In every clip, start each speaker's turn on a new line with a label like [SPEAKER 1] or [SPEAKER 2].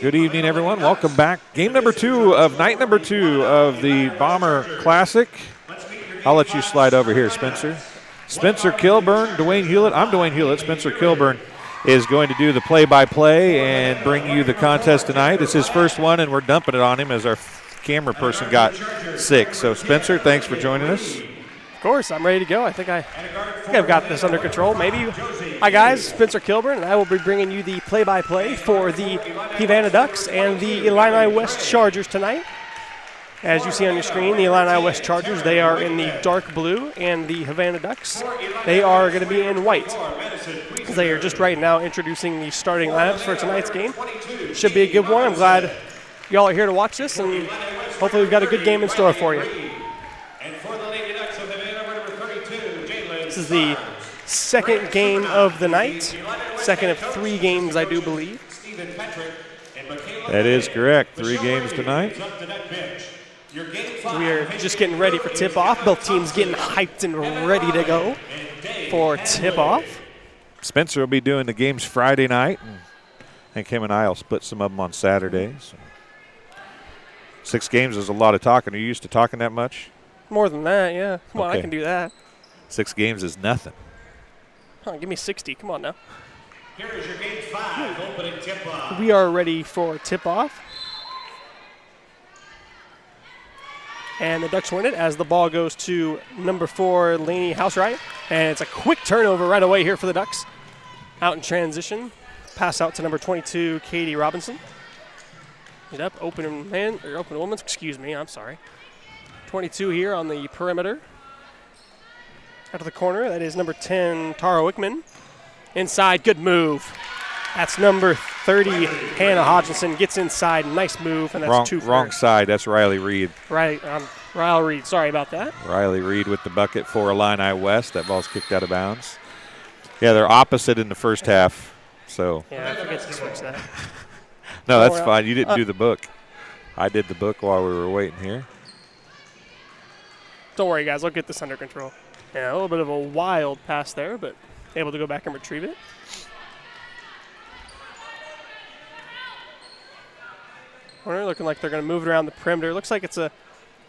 [SPEAKER 1] Good evening, everyone. Welcome back. Game number 2 of night number 2 of the Bomber Classic. I'll let you slide over here, Spencer. Spencer Kilburn, Dwayne Hulett. I'm Dwayne Hulett. Spencer Kilburn is going to do the play-by-play and bring you the contest tonight. It's his first one, and we're dumping it on him as our camera person got sick. So, Spencer, thanks for joining us.
[SPEAKER 2] Of course, I'm ready to go. I think I've got this under control, maybe. Hi, guys. Spencer Kilburn, and I will be bringing you the play-by-play for the Havana Ducks and the Illini West Chargers tonight. As you see on your screen, the Illini West Chargers, they are in the dark blue, and the Havana Ducks, they are going to be in white. They are just right now introducing the starting lineups for tonight's game. Should be a good one. I'm glad y'all are here to watch this, and hopefully we've got a good game in store for you. This is the second game of the night, second of 3 games, I do believe.
[SPEAKER 1] That is correct. 3 games tonight.
[SPEAKER 2] We are just getting ready for tip-off. Both teams getting hyped and ready to go for tip-off.
[SPEAKER 1] Spencer will be doing the games Friday night. I think him and I will split some of them on Saturdays. 6 games is a lot of talking. Are you used to talking that much?
[SPEAKER 2] More than that, yeah. Come on, I can do that.
[SPEAKER 1] 6 games is nothing.
[SPEAKER 2] Huh, give me 60. Come on now.
[SPEAKER 3] Here is your game 5 opening tip-off.
[SPEAKER 2] We are ready for tip-off. And the Ducks win it as the ball goes to number 4, Laney Housewright. And it's a quick turnover right away here for the Ducks. Out in transition. Pass out to number 22, Katie Robinson. Get up, open women's, excuse me, I'm sorry. 22 here on the perimeter. Out of the corner, that is number 10, Tara Wickman. Inside, good move. That's number 30, Hannah Hodgkinson, gets inside, nice move, and that's 2 for
[SPEAKER 1] Wrong
[SPEAKER 2] her.
[SPEAKER 1] side, that's Riley Reed.
[SPEAKER 2] Right, Riley Reed, sorry about that.
[SPEAKER 1] Riley Reed with the bucket for Illini West. That ball's kicked out of bounds. Yeah, they're opposite in the first half, so.
[SPEAKER 2] Yeah, I forget to switch that.
[SPEAKER 1] No, that's fine. You didn't do the book. I did the book while we were waiting here.
[SPEAKER 2] Don't worry, guys. I'll get this under control. Yeah, a little bit of a wild pass there, but able to go back and retrieve it. Corner looking like they're going to move it around the perimeter. Looks like it's a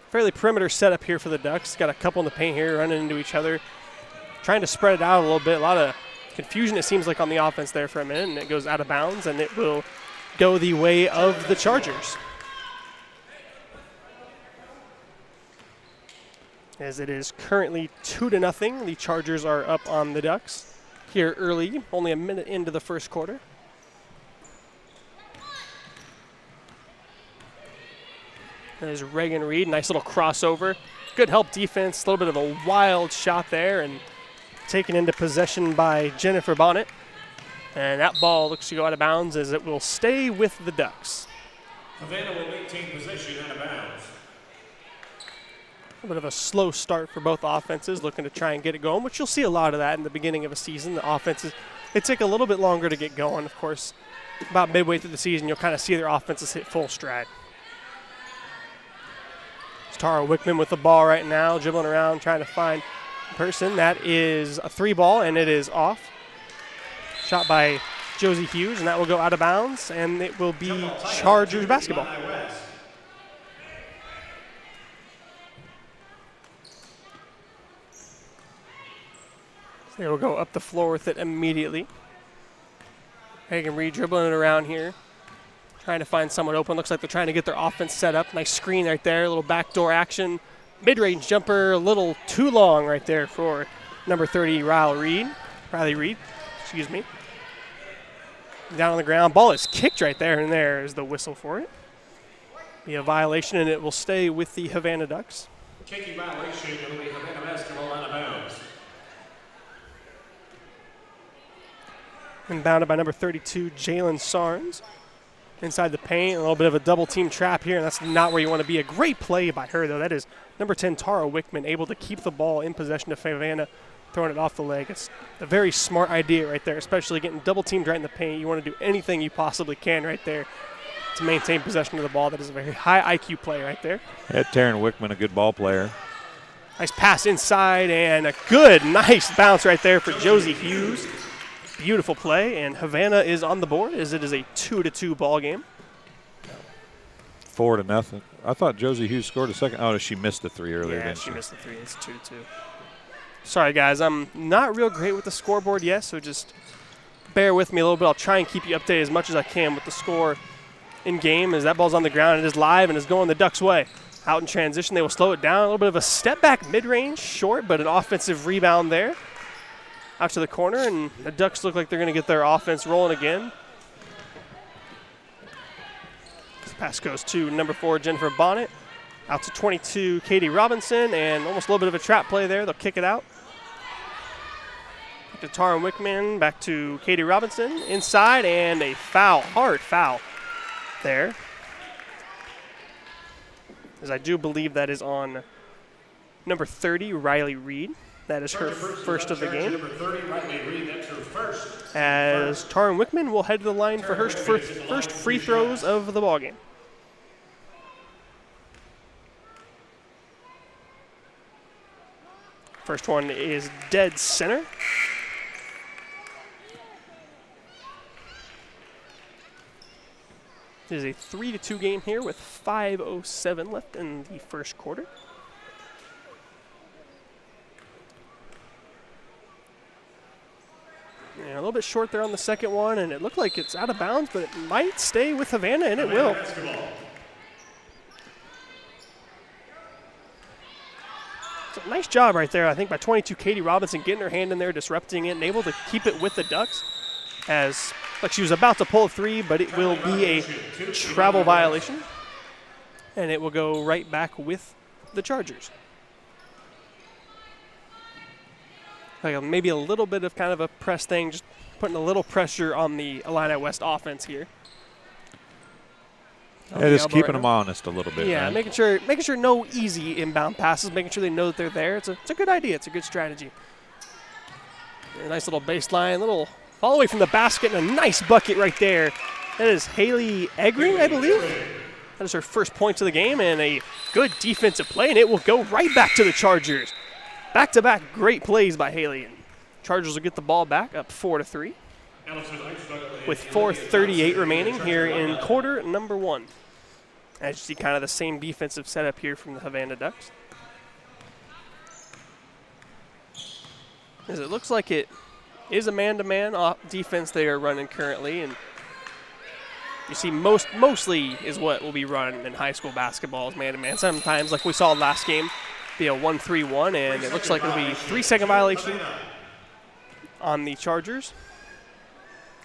[SPEAKER 2] fairly perimeter setup here for the Ducks. Got a couple in the paint here running into each other. Trying to spread it out a little bit. A lot of confusion, it seems like, on the offense there for a minute, and it goes out of bounds, and it will go the way of the Chargers. As it is currently 2-0. The Chargers are up on the Ducks here early, only a minute into the first quarter. There's Reagan Reed, nice little crossover. Good help defense, a little bit of a wild shot there, and taken into possession by Jennifer Bonnet. And that ball looks to go out of bounds as it will stay with the Ducks.
[SPEAKER 3] Havana will maintain possession out of bounds.
[SPEAKER 2] A bit of a slow start for both offenses, looking to try and get it going, which you'll see a lot of that in the beginning of a season. The offenses, they take a little bit longer to get going. Of course, about midway through the season, you'll kind of see their offenses hit full stride. It's Tara Wickman with the ball right now, dribbling around, trying to find a person. That is a 3 ball, and it is off. Shot by Josie Hughes, and that will go out of bounds, and it will be Chargers basketball. They will go up the floor with it immediately. Hagan Reed dribbling it around here, trying to find someone open. Looks like they're trying to get their offense set up. Nice screen right there, a little backdoor action. Mid-range jumper, a little too long right there for number 30, Riley Reed, excuse me. Down on the ground, ball is kicked right there, and there is the whistle for it. Be a violation, and it will stay with the Havana Ducks.
[SPEAKER 3] Kicking violation will be Havana basketball out of bounds.
[SPEAKER 2] Inbounded by number 32, Jalen Sarnes. Inside the paint, a little bit of a double team trap here, and that's not where you want to be. A great play by her, though. That is number 10, Tara Wickman, able to keep the ball in possession of Havana, throwing it off the leg. It's a very smart idea right there, especially getting double teamed right in the paint. You want to do anything you possibly can right there to maintain possession of the ball. That is a very high IQ play right there.
[SPEAKER 1] Yeah, Taryn Wickman, a good ball player.
[SPEAKER 2] Nice pass inside, and a good, nice bounce right there for Josie Hughes. Beautiful play, and Havana is on the board as it is a 2-2 ball game.
[SPEAKER 1] 4-0. I thought Josie Hughes scored a second. Oh, she missed the 3 earlier,
[SPEAKER 2] Yeah,
[SPEAKER 1] didn't
[SPEAKER 2] she
[SPEAKER 1] she?
[SPEAKER 2] missed the 3. It's 2-2. Sorry, guys. I'm not real great with the scoreboard yet, so just bear with me a little bit. I'll try and keep you updated as much as I can with the score in game as that ball's on the ground. It is live and is going the Ducks' way. Out in transition, they will slow it down. A little bit of a step back mid-range, short, but an offensive rebound there. Out to the corner, and the Ducks look like they're going to get their offense rolling again. This pass goes to number 4, Jennifer Bonnet. Out to 22, Katie Robinson, and almost a little bit of a trap play there. They'll kick it out. To Taryn Wickman, back to Katie Robinson. Inside, and a foul, hard foul there. As I do believe that is on number 30, Riley Reed. That is her first of the game. As Taryn Wickman will head to the line for her first free throws of the ballgame. First one is dead center. It is a 3-2 game here with 5:07 left in the first quarter. And a little bit short there on the second one, and it looked like it's out of bounds, but it might stay with Havana, and it will. So nice job right there, I think, by 22 Katie Robinson, getting her hand in there, disrupting it, and able to keep it with the Ducks. As like she was about to pull a 3, but it will be a travel violation, and it will go right back with the Chargers. Like maybe a little bit of kind of a press thing, just putting a little pressure on the Illini West offense here.
[SPEAKER 1] Yeah, just keeping them honest a little bit.
[SPEAKER 2] Yeah,
[SPEAKER 1] right?
[SPEAKER 2] making sure no easy inbound passes, making sure they know that they're there. It's a good idea. It's a good strategy. A nice little baseline, little all the way from the basket, and a nice bucket right there. That is Haley Eggering, I believe. That is her first points of the game, and a good defensive play, and it will go right back to the Chargers. Back-to-back great plays by Haley. And Chargers will get the ball back up 4-3 with 4:38 remaining here in quarter number 1. As you see, kind of the same defensive setup here from the Havana Ducks. As it looks like it is a man-to-man defense they are running currently, and you see mostly is what will be run in high school basketball is man-to-man. Sometimes, like we saw last game, be a 1-3-1, and it looks like it'll be 3-second violation on the Chargers,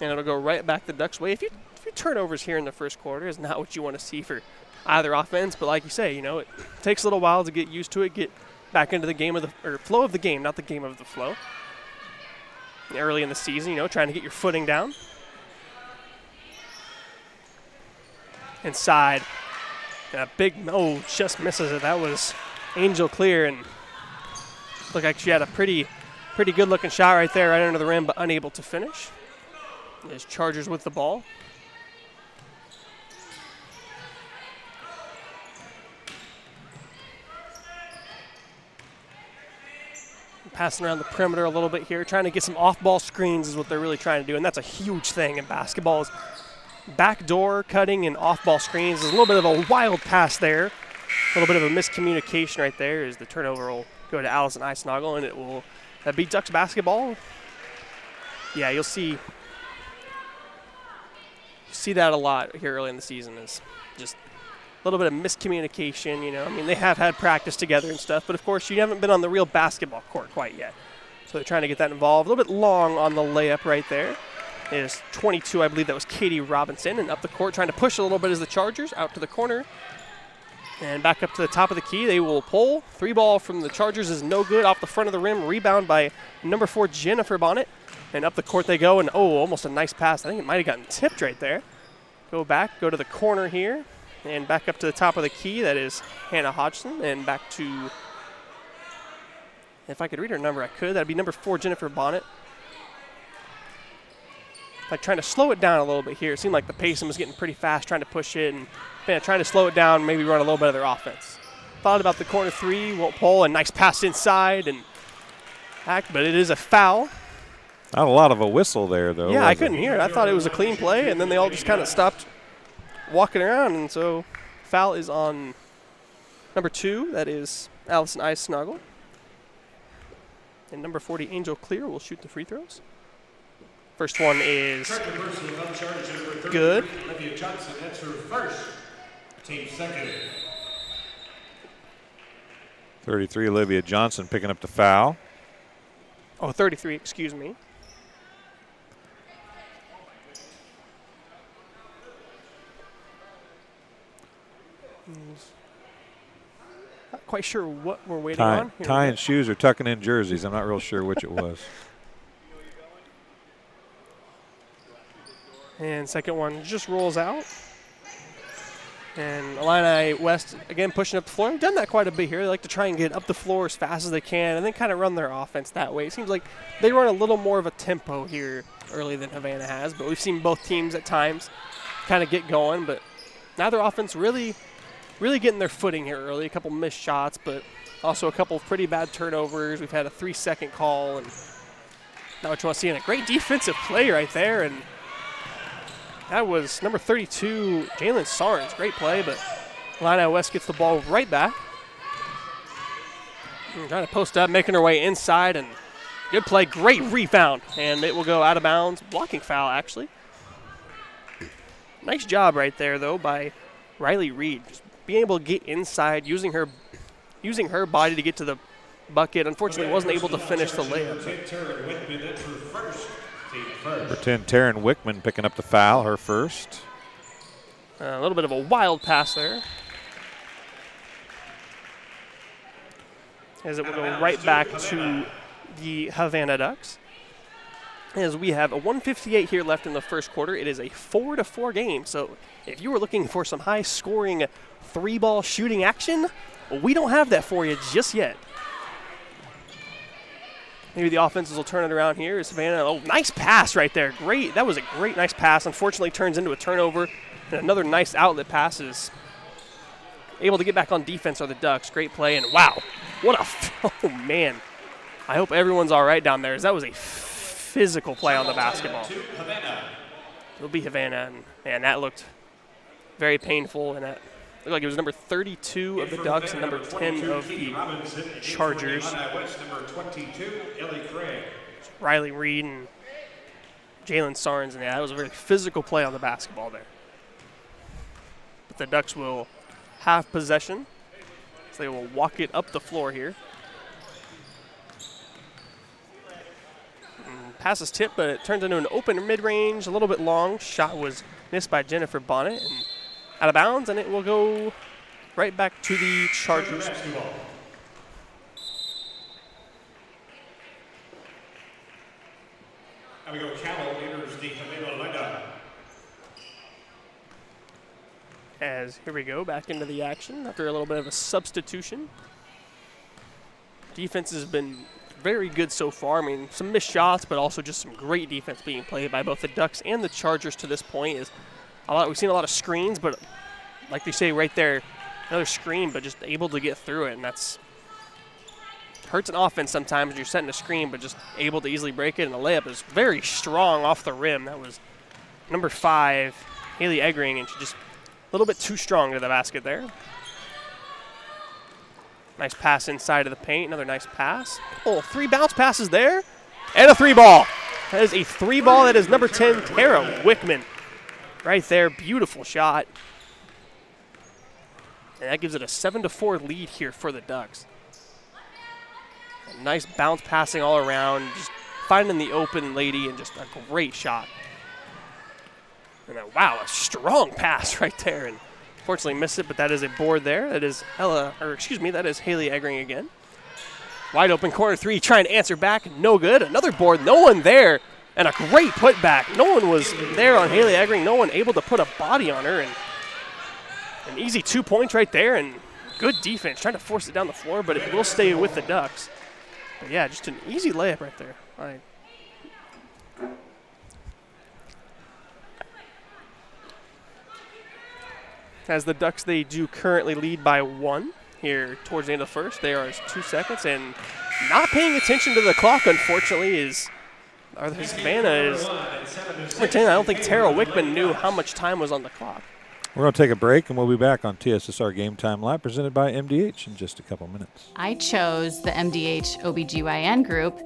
[SPEAKER 2] and it'll go right back the Ducks' way. If you turnovers here in the first quarter is not what you want to see for either offense, but like you say, you know, it takes a little while to get used to it, get back into the game of the or flow of the game, not the game of the flow. Early in the season, you know, trying to get your footing down. Inside, and a big just misses it. That was Angel clear, and looked like she had a pretty good looking shot right there, right under the rim, but unable to finish. There's Chargers with the ball. Passing around the perimeter a little bit here, trying to get some off-ball screens is what they're really trying to do, and that's a huge thing in basketball is backdoor cutting and off-ball screens. There's a little bit of a wild pass there, a little bit of a miscommunication right there as the turnover will go to Allison Eisnagel, and it will be Ducks basketball. Yeah, you'll see that a lot here early in the season is just a little bit of miscommunication, you know. I mean, they have had practice together and stuff, but of course you haven't been on the real basketball court quite yet. So they're trying to get that involved. A little bit long on the layup right there. It is 22, I believe that was Katie Robinson, and up the court trying to push a little bit as the Chargers out to the corner. And back up to the top of the key, they will pull. 3 ball from the Chargers is no good off the front of the rim. Rebound by number 4, Jennifer Bonnet. And up the court they go, and almost a nice pass. I think it might have gotten tipped right there. Go back, go to the corner here, and back up to the top of the key. That is Hannah Hodgson, and back to, if I could read her number, I could. That would be number 4, Jennifer Bonnet. Like trying to slow it down a little bit here. It seemed like the pacing was getting pretty fast, trying to push it, and trying to slow it down, maybe run a little bit of their offense. Thought about the corner 3, won't pull, a nice pass inside, and back, but it is a foul.
[SPEAKER 1] Not a lot of a whistle there, though.
[SPEAKER 2] Yeah, I couldn't hear it. I thought it was a clean play, and then they all just kind of stopped walking around, and so Foul is on number 2. That is Allison Snoggle. And number 40, Angel Clear, will shoot the free throws. First one is good.
[SPEAKER 3] Olivia Johnson, that's her first. Team second.
[SPEAKER 1] 33, Olivia Johnson picking up the foul.
[SPEAKER 2] Oh, 33, excuse me. Not quite sure what we're waiting on.
[SPEAKER 1] Tying shoes or tucking in jerseys. I'm not real sure which it was.
[SPEAKER 2] And second one just rolls out. And Illini West, again, pushing up the floor. They've done that quite a bit here. They like to try and get up the floor as fast as they can and then kind of run their offense that way. It seems like they run a little more of a tempo here early than Havana has, but we've seen both teams at times kind of get going, but now their offense really getting their footing here early. A couple missed shots, but also a couple of pretty bad turnovers. We've had a 3-second call, and now what you want to see in a great defensive play right there, and that was number 32, Jalen Sarnes. Great play, but Illini West gets the ball right back. Trying to post up, making her way inside, and good play, great rebound, and it will go out of bounds. Blocking foul, actually. Nice job right there, though, by Riley Reed. Just being able to get inside, using her body to get to the bucket. Unfortunately, wasn't able to finish the layup.
[SPEAKER 1] Number 10, Taryn Wickman picking up the foul, her first.
[SPEAKER 2] A little bit of a wild pass there. As it will go right back to the Havana Ducks. As we have a 1:58 here left in the first quarter. It is a 4-4 game. So if you were looking for some high-scoring 3-ball shooting action, we don't have that for you just yet. Maybe the offenses will turn it around here. Savannah, oh, nice pass right there. Great. That was a great, nice pass. Unfortunately, turns into a turnover. And another nice outlet pass is able to get back on defense are the Ducks. Great play. And wow, what a, oh man. I hope everyone's all right down there, as that was a physical play on the basketball. It'll be Havana, and man, that looked very painful. And that looked like it was number 32 of the Ducks and number 10 of the Chargers. Riley Reed and Jalen Sarnes, and that was a very physical play on the basketball there. But the Ducks will have possession, so they will walk it up the floor here. And pass is tipped, but it turns into an open mid-range, a little bit long. Shot was missed by Jennifer Bonnet and out of bounds, and it will go right back to the Chargers.
[SPEAKER 3] And we go Callow enters the Havana lineup.
[SPEAKER 2] As here we go, back into the action after a little bit of a substitution. Defense has been very good so far. I mean, some missed shots, but also just some great defense being played by both the Ducks and the Chargers to this point. We've seen a lot of screens, but like they say right there, another screen, but just able to get through it, and that's hurts an offense sometimes when you're setting a screen, but just able to easily break it, and the layup is very strong off the rim. That was number 5, Haley Eggering, and she just a little bit too strong to the basket there. Nice pass inside of the paint, another nice pass. Oh, 3 bounce passes there, and a 3-ball. That is a 3-ball. That is number 10, Tara Wickman. Right there, beautiful shot. And that gives it a 7-4 lead here for the Ducks. A nice bounce passing all around, just finding the open lady, and just a great shot. And wow, a strong pass right there. And unfortunately missed it, but that is a board there. That is that is Haley Eggering again. Wide open corner 3, trying to answer back, no good. Another board, no one there. And a great putback. No one was there on Haley Eggering. No one able to put a body on her. And an easy 2 points right there. And good defense. Trying to force it down the floor, but it will stay with the Ducks. But yeah, just an easy layup right there. As the Ducks, they do currently lead by 1 here towards the end of the first. They are 2 seconds. And not paying attention to the clock, unfortunately, is Savannah is. I don't think Tara Wickman knew how much time was on the clock.
[SPEAKER 1] We're going to take a break, and we'll be back on TSSR Game Time Live, presented by MDH in just a couple minutes.
[SPEAKER 4] I chose the MDH OBGYN group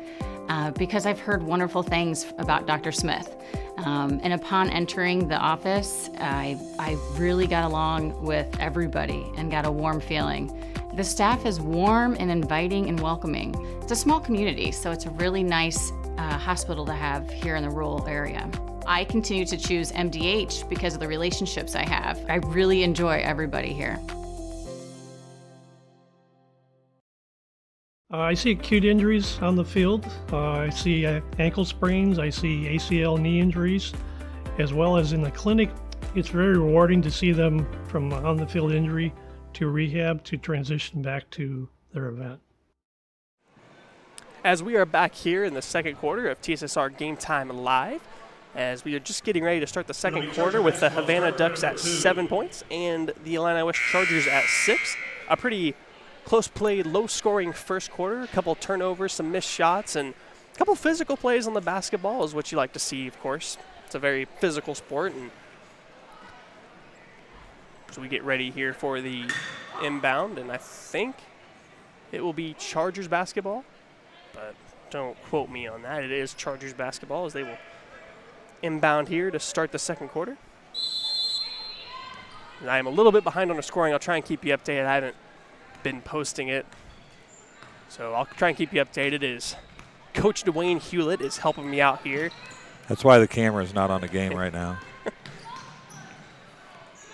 [SPEAKER 4] because I've heard wonderful things about Dr. Smith. And upon entering the office, I really got along with everybody and got a warm feeling. The staff is warm and inviting and welcoming. It's a small community, so it's a really nice hospital to have here in the rural area. I continue to choose MDH because of the relationships I have. I really enjoy everybody here.
[SPEAKER 5] I see acute injuries on the field. I see ankle sprains. I see ACL knee injuries, as well as in the clinic. It's very rewarding to see them from on the field injury to rehab to transition back to their event.
[SPEAKER 2] As we are back here in the second quarter of TSSR Game Time Live, as we are just getting ready to start the second quarter with the Havana Ducks at 7 points and the Illini West Chargers at 6. A pretty close played, low-scoring first quarter. A couple turnovers, some missed shots, and a couple physical plays on the basketball is what you like to see, of course. It's a very physical sport, and so we get ready here for the inbound, and I think it will be Chargers basketball, but don't quote me on that. It is Chargers basketball as they will inbound here to start the second quarter. And I am a little bit behind on the scoring. I'll try and keep you updated. I haven't been posting it, so I'll try and keep you updated. As Coach Dwayne Hulett is helping me out here.
[SPEAKER 1] That's why the camera is not on the game right now.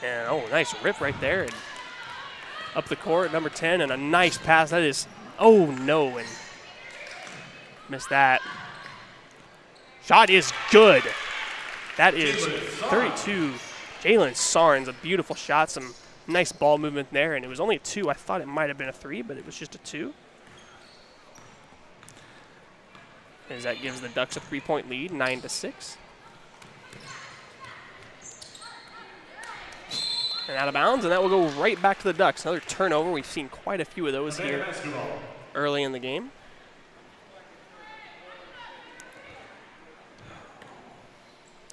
[SPEAKER 2] And oh, nice rip right there, and up the court, number 10, and a nice pass. That is, oh no, and missed that. Shot is good. That is 32. Jalen Sarnes, a beautiful shot, some nice ball movement there, and it was only a 2. I thought it might have been a 3, but it was just a 2. As that gives the Ducks a 3-point lead, 9-6. And out of bounds, and that will go right back to the Ducks. Another turnover. We've seen quite a few of those here early in the game.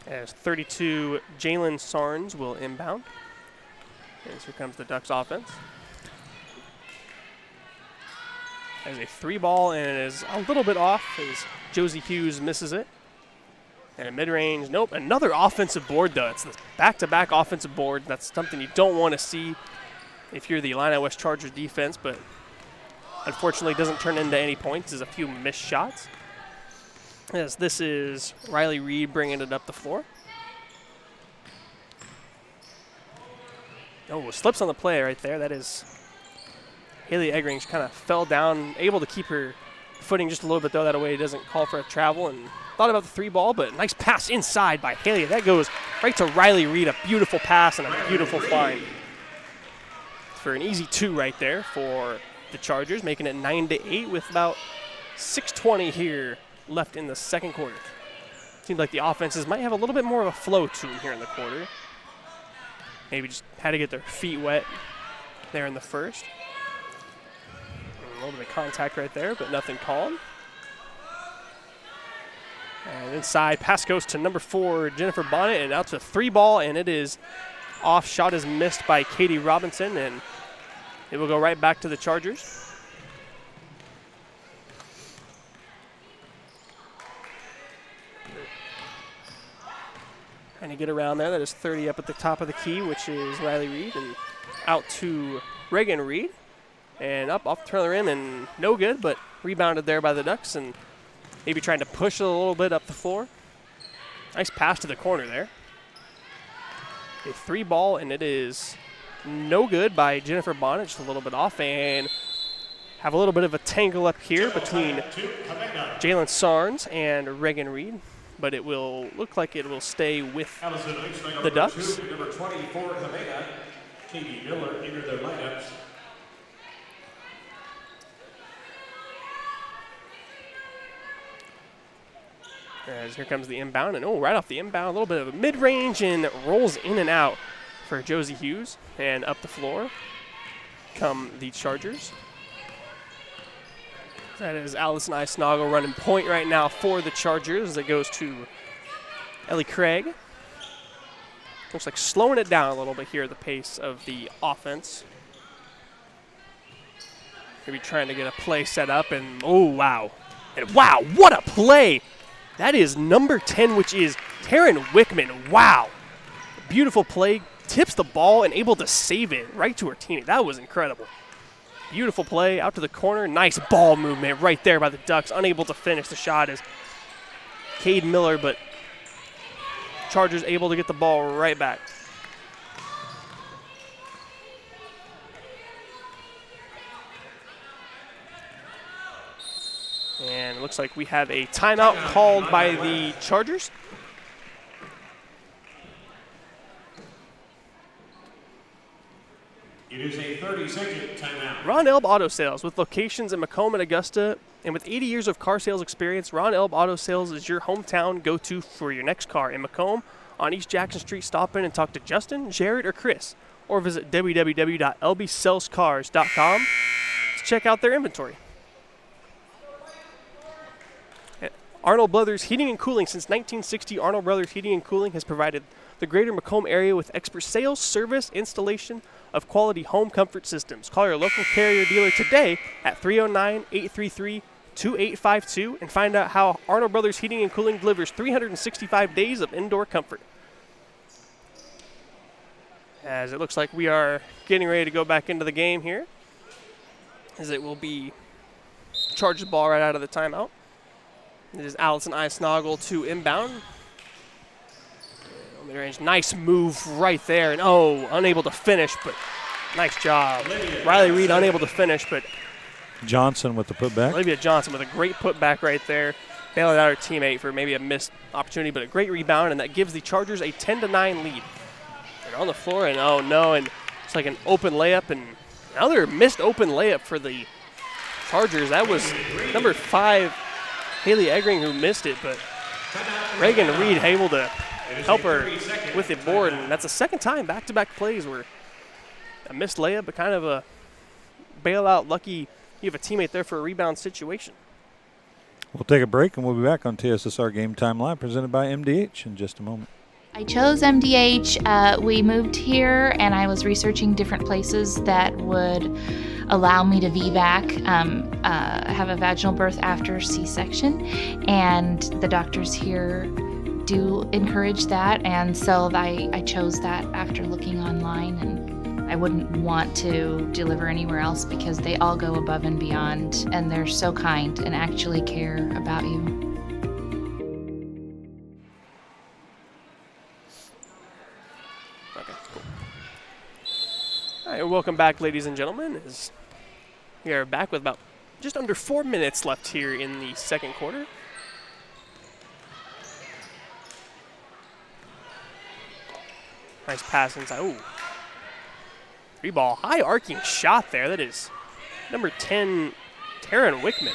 [SPEAKER 2] As 32, Jalen Sarnes will inbound. As here comes the Ducks offense. As a 3-ball, and it is a little bit off as Josie Hughes misses it. And a mid-range, nope, another offensive board though. It's the back-to-back offensive board. That's something you don't want to see if you're the Illini West Chargers defense, but unfortunately doesn't turn into any points. There's a few missed shots. As this is Riley Reed bringing it up the floor. Oh, slips on the play right there. That is Haley Eggering. She kind of fell down, able to keep her footing just a little bit, though. That way it doesn't call for a travel, and thought about the 3-ball, but nice pass inside by Haley. That goes right to Riley Reed. A beautiful pass and a beautiful find for an easy 2 right there for the Chargers, making it 9-8 with about 6:20 here left in the second quarter. Seems like the offenses might have a little bit more of a flow to them here in the quarter. Maybe just had to get their feet wet there in the first. A little bit of contact right there, but nothing called. And inside, pass goes to number 4, Jennifer Bonnet, and out to 3-ball, and it is off. Shot is missed by Katie Robinson, and it will go right back to the Chargers. Trying to get around there. That is 30 up at the top of the key, which is Riley Reed, and out to Reagan Reed. And up off the turn of the rim, and no good, but rebounded there by the Ducks, and maybe trying to push it a little bit up the floor. Nice pass to the corner there. A 3-ball, and it is no good by Jennifer Bonnet, just a little bit off, and have a little bit of a tangle up here between Jalen Sarnes and Reagan Reed, but it will look like it will stay with the Ducks.
[SPEAKER 3] Number 24, Havana, Katie Miller entered their lineups.
[SPEAKER 2] As here comes the inbound, and right off the inbound, a little bit of a mid-range, and rolls in and out for Josie Hughes. And up the floor come the Chargers. That is Allison Isnoggle running point right now for the Chargers as it goes to Ellie Craig. Looks like slowing it down a little bit here, the pace of the offense. Maybe trying to get a play set up, and oh, wow. And wow, what a play. That is number 10, which is Taryn Wickman. Wow. Beautiful play. Tips the ball and able to save it right to her teammate. That was incredible. Beautiful play out to the corner. Nice ball movement right there by the Ducks. Unable to finish the shot is Cade Miller, but Chargers able to get the ball right back. And it looks like we have a timeout called by the Chargers.
[SPEAKER 3] It is a 30-second timeout.
[SPEAKER 2] Ron Elb Auto Sales, with locations in Macomb and Augusta, and with 80 years of car sales experience, Ron Elb Auto Sales is your hometown go-to for your next car. In Macomb, on East Jackson Street, stop in and talk to Justin, Jared, or Chris, or visit www.lbsalescars.com to check out their inventory. Arnold Brothers Heating and Cooling. Since 1960, Arnold Brothers Heating and Cooling has provided the greater Macomb area with expert sales, service, installation of quality home comfort systems. Call your local carrier dealer today at 309-833-2852 and find out how Arnold Brothers Heating and Cooling delivers 365 days of indoor comfort. As it looks like we are getting ready to go back into the game here, as it will be charge the ball right out of the timeout. It is Allison Eisnagel to inbound. Mid-range, nice move right there, and oh, unable to finish, but nice job. Riley Reed unable to finish, but
[SPEAKER 1] Johnson with the putback.
[SPEAKER 2] Olivia Johnson with a great putback right there, bailing out her teammate for maybe a missed opportunity, but a great rebound, and that gives the Chargers a 10-9 lead. They're on the floor, and oh no, and it's like an open layup, and another missed open layup for the Chargers. That was number 5. Haley Eggering who missed it, but Reagan Reed able to help her with the board, and that's the second time back-to-back plays where a missed layup, but kind of a bailout. Lucky you have a teammate there for a rebound situation.
[SPEAKER 1] We'll take a break, and we'll be back on TSSR Game Time Live, presented by MDH in just a moment.
[SPEAKER 4] I chose MDH. We moved here, and I was researching different places that would allow me to VBAC, have a vaginal birth after C-section, and the doctors here do encourage that, and so I chose that after looking online, and I wouldn't want to deliver anywhere else because they all go above and beyond, and they're so kind and actually care about you.
[SPEAKER 2] All right, welcome back, ladies and gentlemen. As we are back with about just under 4 minutes left here in the second quarter. Nice pass inside. Ooh. 3-ball. High arcing shot there. That is number 10, Taryn Wickman.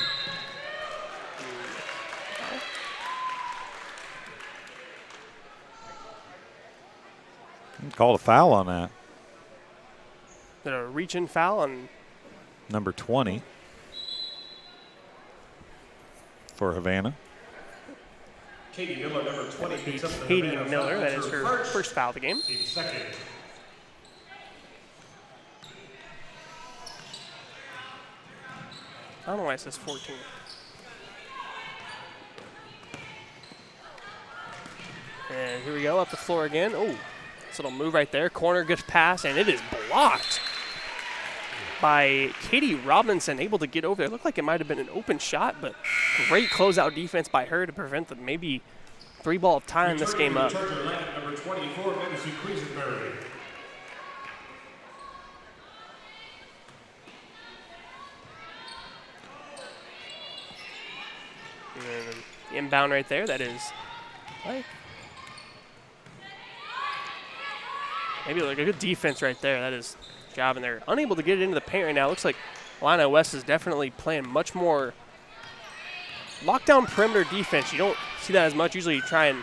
[SPEAKER 1] Called a foul on that.
[SPEAKER 2] A reach-in foul on
[SPEAKER 1] number 20 for Havana.
[SPEAKER 3] Katie Miller, number 20.
[SPEAKER 2] Katie Miller, that is her first foul of the game.
[SPEAKER 3] Second.
[SPEAKER 2] I don't know why it says 14. And here we go, up the floor again. Oh, this little move right there. Corner, good pass, and it is blocked by Katie Robinson, able to get over there. Looked like it might have been an open shot, but great closeout defense by her to prevent the maybe 3-ball of tying this game up.
[SPEAKER 3] Number 24, Madison Quisenberry.
[SPEAKER 2] And inbound right there, that is play. Maybe like a good defense right there. That is job, and they're unable to get it into the paint right now. Looks like Illini West is definitely playing much more lockdown perimeter defense. You don't see that as much. Usually you try and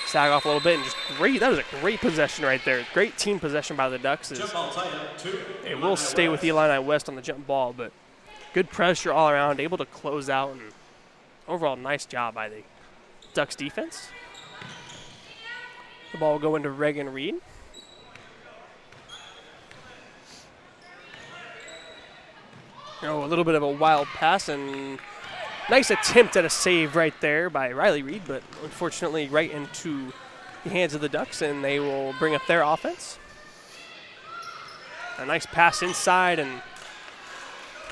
[SPEAKER 2] sag off a little bit, and just great. That was a great possession right there. Great team possession by the Ducks. It will stay with the Illini West on the jump ball, but good pressure all around, able to close out, and overall nice job by the Ducks defense. The ball will go into Reagan Reed. A little bit of a wild pass and nice attempt at a save right there by Riley Reed, but unfortunately right into the hands of the Ducks, and they will bring up their offense. A nice pass inside and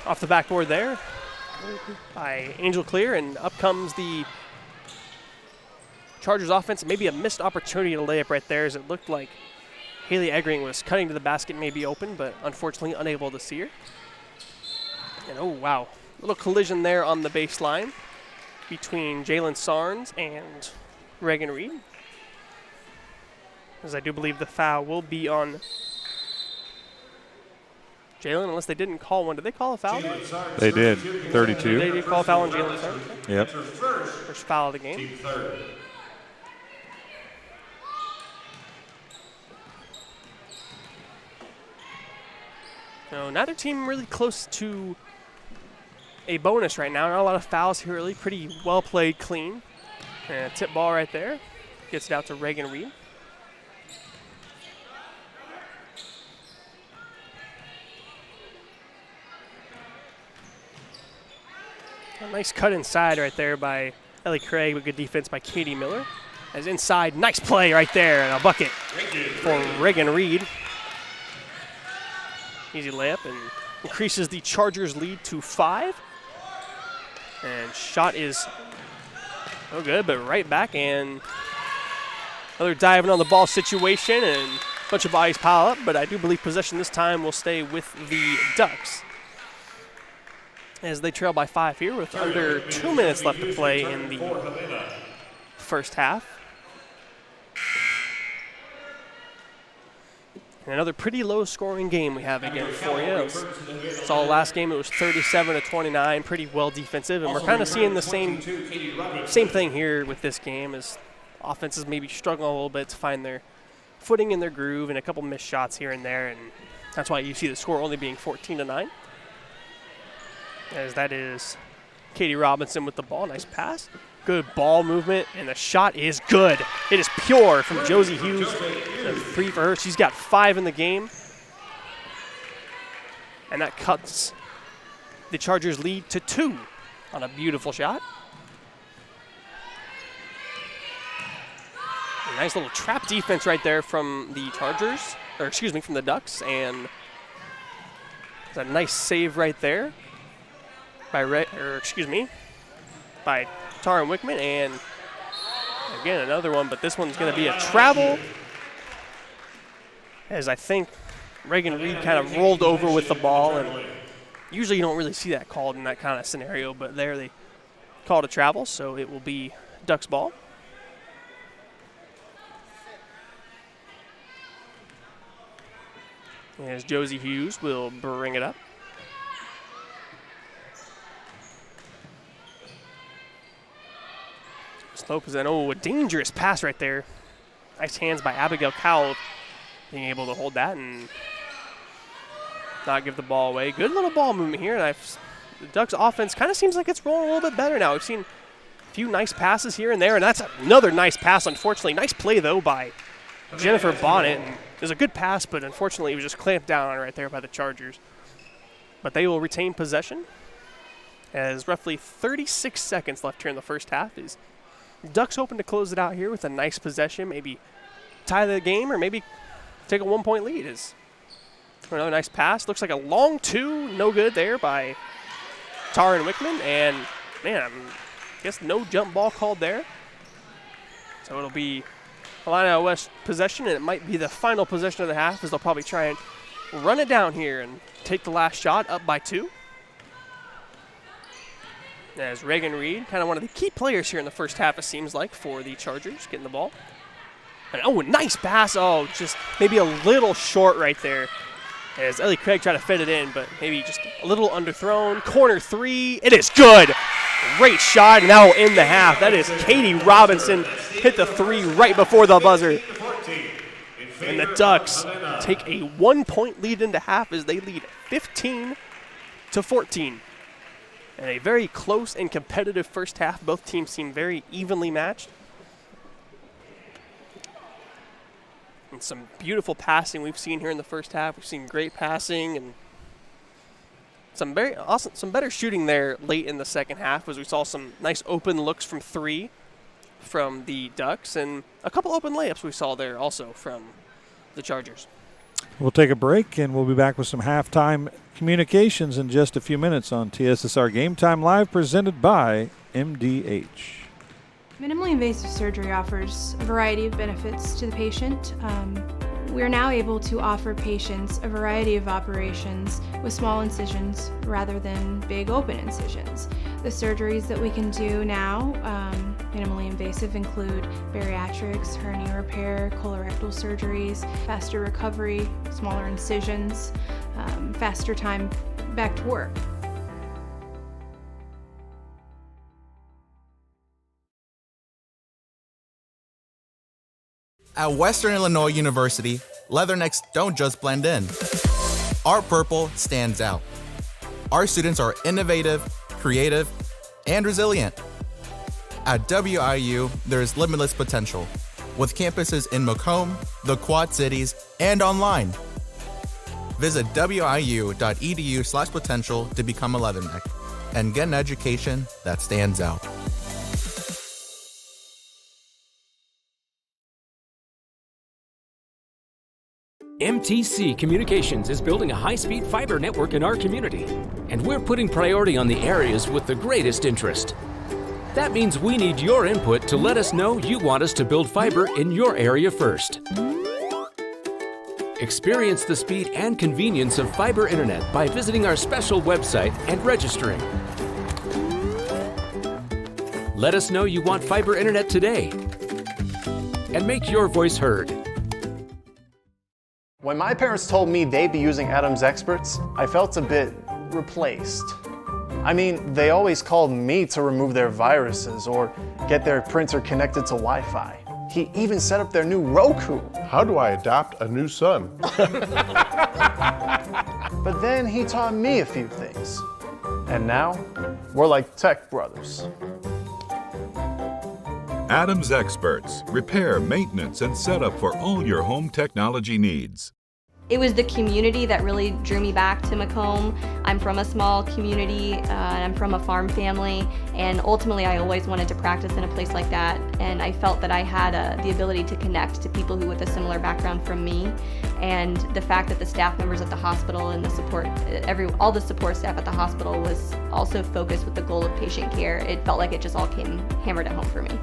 [SPEAKER 2] off the backboard there by Angel Clear, and up comes the Chargers offense. Maybe a missed opportunity to lay up right there, as it looked like Haley Eggering was cutting to the basket, maybe open, but unfortunately unable to see her. And oh wow, little collision there on the baseline between Jalen Sarnes and Reagan Reed, as I do believe the foul will be on Jalen, unless they didn't call one. Did they call a foul?
[SPEAKER 1] They did. 32.
[SPEAKER 2] They did call a foul on Jalen Sarnes.
[SPEAKER 1] Yep.
[SPEAKER 2] First foul of the game. No, neither team really close to a bonus right now. Not a lot of fouls here, really. Pretty well played, clean. And a tip ball right there. Gets it out to Reagan Reed. A nice cut inside right there by Ellie Craig, but good defense by Katie Miller. As inside, nice play right there, and a bucket for Reagan Reed. Easy layup, and increases the Chargers' lead to 5. And shot is no good, but right back, and another diving on the ball situation, and a bunch of bodies pile up, but I do believe possession this time will stay with the Ducks, as they trail by 5 here with under 2 minutes left to play in the first half. And another pretty low-scoring game we have again for you. Saw last game, it was 37-29, pretty well defensive, and we're kind of seeing the same thing here with this game, as offenses maybe struggling a little bit to find their footing in their groove, and a couple missed shots here and there, and that's why you see the score only being 14-9. As that is Katie Robinson with the ball, nice pass. Good ball movement, and the shot is good. It is pure from Josie Hughes. A 3 for her. She's got 5 in the game. And that cuts the Chargers' lead to 2 on a beautiful shot. A nice little trap defense right there from the Chargers, or excuse me, from the Ducks. And it's a nice save right there by Tara Wickman, and again another one, but this one's going to be a travel, as I think Reagan Reed kind of rolled over with the ball, and usually you don't really see that called in that kind of scenario, but there they called a travel, so it will be Ducks ball. As Josie Hughes will bring it up. Slow possession. Oh, a dangerous pass right there. Nice hands by Abigail Cowell, being able to hold that and not give the ball away. Good little ball movement here. And the Ducks offense kind of seems like it's rolling a little bit better now. We've seen a few nice passes here and there, and that's another nice pass, unfortunately. Nice play, though, by Jennifer Bonnet. And it was a good pass, but unfortunately it was just clamped down on right there by the Chargers. But they will retain possession, as roughly 36 seconds left here in the first half. Ducks hoping to close it out here with a nice possession, maybe tie the game or maybe take a 1-point lead. Another nice pass. Looks like a long 2, no good there by Taryn Wickman. And, man, I guess no jump ball called there. So it'll be Illini West possession, and it might be the final possession of the half, as they'll probably try and run it down here and take the last shot, up by 2. As Reagan Reed, kind of one of the key players here in the first half, it seems like, for the Chargers, getting the ball. And oh, a nice pass. Oh, just maybe a little short right there, as Ellie Craig tried to fit it in, but maybe just a little underthrown. Corner 3, it is good. Great shot, and that will end the half. That is Katie Robinson, hit the 3 right before the buzzer. And the Ducks take a 1-point lead into half, as they lead 15-14. And a very close and competitive first half. Both teams seem very evenly matched. And some beautiful passing we've seen here in the first half. We've seen great passing and some very awesome, some better shooting there late in the second half, as we saw some nice open looks from three from the Ducks, and a couple open layups we saw there also from the Chargers.
[SPEAKER 1] We'll take a break, and we'll be back with some halftime communications in just a few minutes on TSSR Game Time Live, presented by MDH.
[SPEAKER 6] Minimally invasive surgery offers a variety of benefits to the patient. We are now able to offer patients a variety of operations with small incisions rather than big open incisions. The surgeries that we can do now, minimally invasive, include bariatrics, hernia repair, colorectal surgeries, faster recovery, smaller incisions, faster time back to work.
[SPEAKER 7] At Western Illinois University, leathernecks don't just blend in. Our purple stands out. Our students are innovative, creative, and resilient. At WIU, there is limitless potential, with campuses in Macomb, the Quad Cities, and online. Visit wiu.edu/potential to become a leatherneck and get an education that stands out.
[SPEAKER 8] MTC Communications is building a high-speed fiber network in our community, and we're putting priority on the areas with the greatest interest. That means we need your input to let us know you want us to build fiber in your area first. Experience the speed and convenience of fiber internet by visiting our special website and registering. Let us know you want fiber internet today, and make your voice heard.
[SPEAKER 9] When my parents told me they'd be using Adam's Experts, I felt a bit replaced. I mean, they always called me to remove their viruses or get their printer connected to Wi-Fi. He even set up their new Roku.
[SPEAKER 10] How do I adopt a new son?
[SPEAKER 9] But then he taught me a few things. And now, we're like tech brothers.
[SPEAKER 11] Adam's Experts. Repair, maintenance, and setup for all your home technology needs.
[SPEAKER 12] It was the community that really drew me back to Macomb. I'm from a small community, and I'm from a farm family, and ultimately I always wanted to practice in a place like that, and I felt that I had the ability to connect to people who with a similar background from me, and the fact that the staff members at the hospital and the support, all the support staff at the hospital was also focused with the goal of patient care. It felt like it just all came hammered at home for me.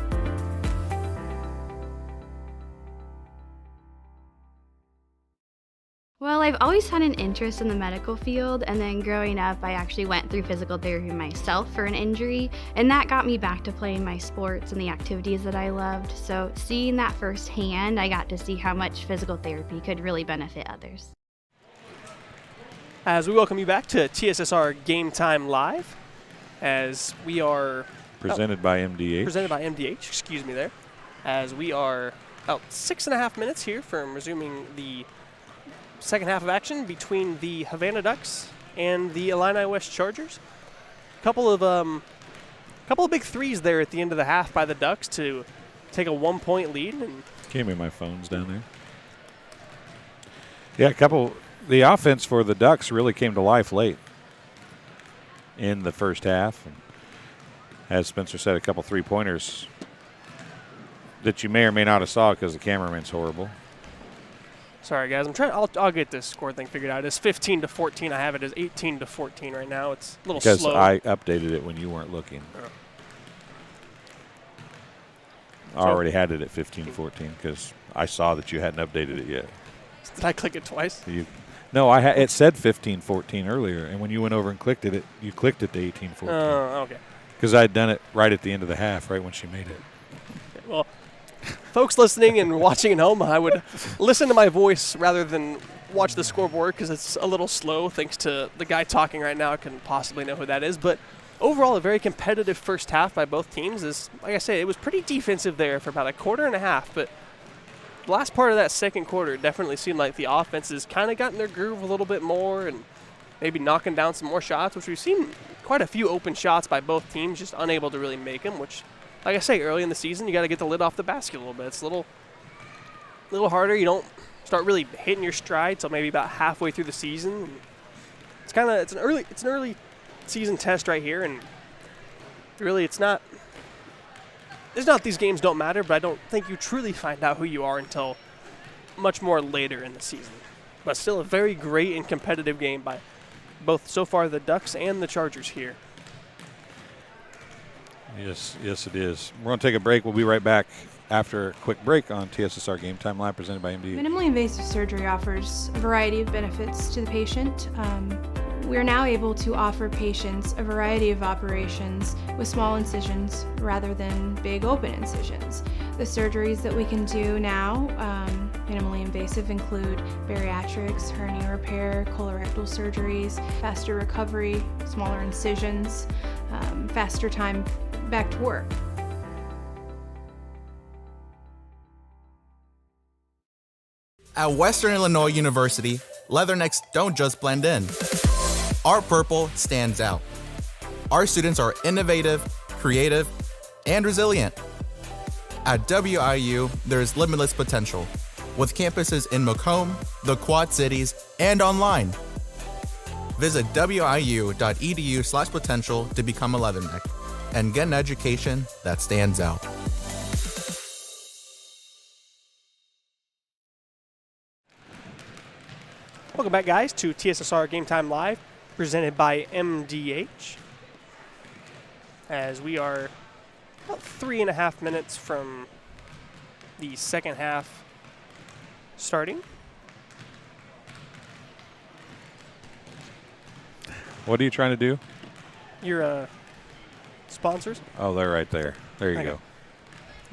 [SPEAKER 13] Well, I've always had an interest in the medical field, and then growing up I actually went through physical therapy myself for an injury, and that got me back to playing my sports and the activities that I loved. So seeing that firsthand, I got to see how much physical therapy could really benefit others.
[SPEAKER 2] As we welcome you back to TSSR Game Time Live, as we are
[SPEAKER 1] Presented by MDH.
[SPEAKER 2] Presented by MDH, excuse me there. As we are about 6.5 minutes here from resuming the second half of action between the Havana Ducks and the Illini West Chargers. Couple of big threes there at the end of the half by the Ducks to take a 1-point lead. And
[SPEAKER 1] Give me my phone's down there. Yeah, the offense for the Ducks really came to life late in the first half. And as Spencer said, a couple three-pointers that you may or may not have saw because the cameraman's horrible.
[SPEAKER 2] Sorry, guys. I'll get this score thing figured out. It's 15-14. I have it as 18-14 right now. It's a little slow.
[SPEAKER 1] Because I updated it when you weren't looking. I already had it at 15-14 because I saw that you hadn't updated it yet.
[SPEAKER 2] Did I click it twice?
[SPEAKER 1] No, it said 15-14 earlier, and when you went over and clicked it, you clicked it to 18-14.
[SPEAKER 2] Oh, okay.
[SPEAKER 1] Because I had done it right at the end of the half, right when she made it.
[SPEAKER 2] Okay, well, folks listening and watching at home, I would listen to my voice rather than watch the scoreboard because it's a little slow thanks to the guy talking right now. I couldn't possibly know who that is. But overall, a very competitive first half by both teams. Like I said, it was pretty defensive there for about a quarter and a half. But the last part of that second quarter definitely seemed like the offenses kind of got in their groove a little bit more and maybe knocking down some more shots, which we've seen quite a few open shots by both teams, just unable to really make them, which, like I say, early in the season, you got to get the lid off the basket a little bit. It's a little harder. You don't start really hitting your stride until maybe about halfway through the season. it's an early season test right here, and really it's not these games don't matter, but I don't think you truly find out who you are until much more later in the season. But still a very great and competitive game by both so far the Ducks and the Chargers here.
[SPEAKER 1] Yes, it is. We're going to take a break. We'll be right back after a quick break on TSSR Game Time Live presented by MDU.
[SPEAKER 6] Minimally invasive surgery offers a variety of benefits to the patient. We are now able to offer patients a variety of operations with small incisions rather than big open incisions. The surgeries that we can do now, minimally invasive, include bariatrics, hernia repair, colorectal surgeries, faster recovery, smaller incisions, faster time back to work.
[SPEAKER 7] At Western Illinois University, leathernecks don't just blend in. Our purple stands out. Our students are innovative, creative, and resilient. At WIU, there's limitless potential, with campuses in Macomb, the Quad Cities, and online. Visit wiu.edu/potential to become a leatherneck and get an education that stands out.
[SPEAKER 2] Welcome back, guys, to TSSR Game Time Live, presented by MDH. As we are about 3.5 minutes from the second half starting.
[SPEAKER 1] What are you trying to do?
[SPEAKER 2] Your sponsors.
[SPEAKER 1] Oh, they're right there. There you go.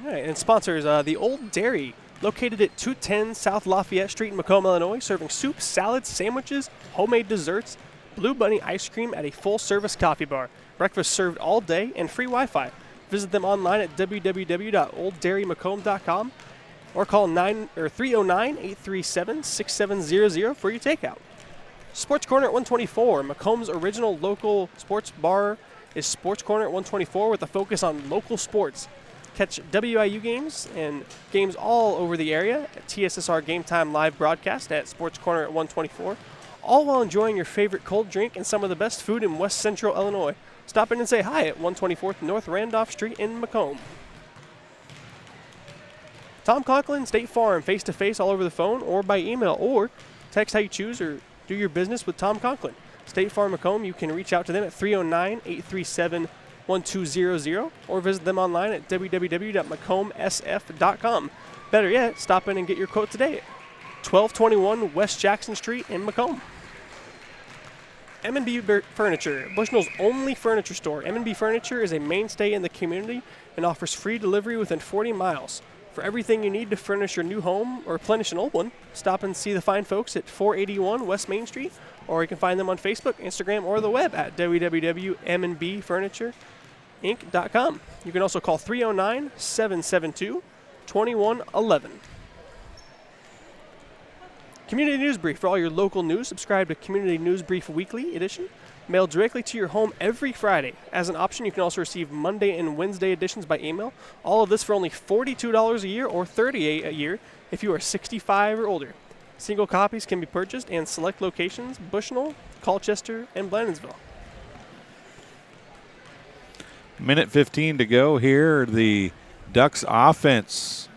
[SPEAKER 2] All right, and sponsors, the Old Dairy, located at 210 South Lafayette Street in Macomb, Illinois, serving soup, salads, sandwiches, homemade desserts, Blue Bunny ice cream at a full-service coffee bar. Breakfast served all day and free Wi-Fi. Visit them online at www.olddairymacomb.com or call 309-837-6700 for your takeout. Sports Corner at 124. Macomb's original local sports bar is Sports Corner at 124 with a focus on local sports. Catch WIU games and games all over the area at TSSR Game Time Live broadcast at Sports Corner at 124, all while enjoying your favorite cold drink and some of the best food in West Central Illinois. Stop in and say hi at 124th North Randolph Street in Macomb. Tom Conklin, State Farm, face-to-face all over the phone or by email, or text how you choose, or do your business with Tom Conklin. State Farm Macomb, you can reach out to them at 309-837-1200 or visit them online at www.macombsf.com. Better yet, stop in and get your quote today at 1221 West Jackson Street in Macomb. M&B Furniture, Bushnell's only furniture store. M&B Furniture is a mainstay in the community and offers free delivery within 40 miles. For everything you need to furnish your new home or replenish an old one, stop and see the fine folks at 481 West Main Street, or you can find them on Facebook, Instagram, or the web at www.mnbfurnitureiNc.com. You can also call 309-772-2111. Community News Brief. For all your local news, subscribe to Community News Brief Weekly Edition, mailed directly to your home every Friday. As an option, you can also receive Monday and Wednesday editions by email. All of this for only $42 a year or $38 a year if you are 65 or older. Single copies can be purchased in select locations: Bushnell, Colchester, and Blandonsville.
[SPEAKER 1] Minute 15 to go here. The Ducks offense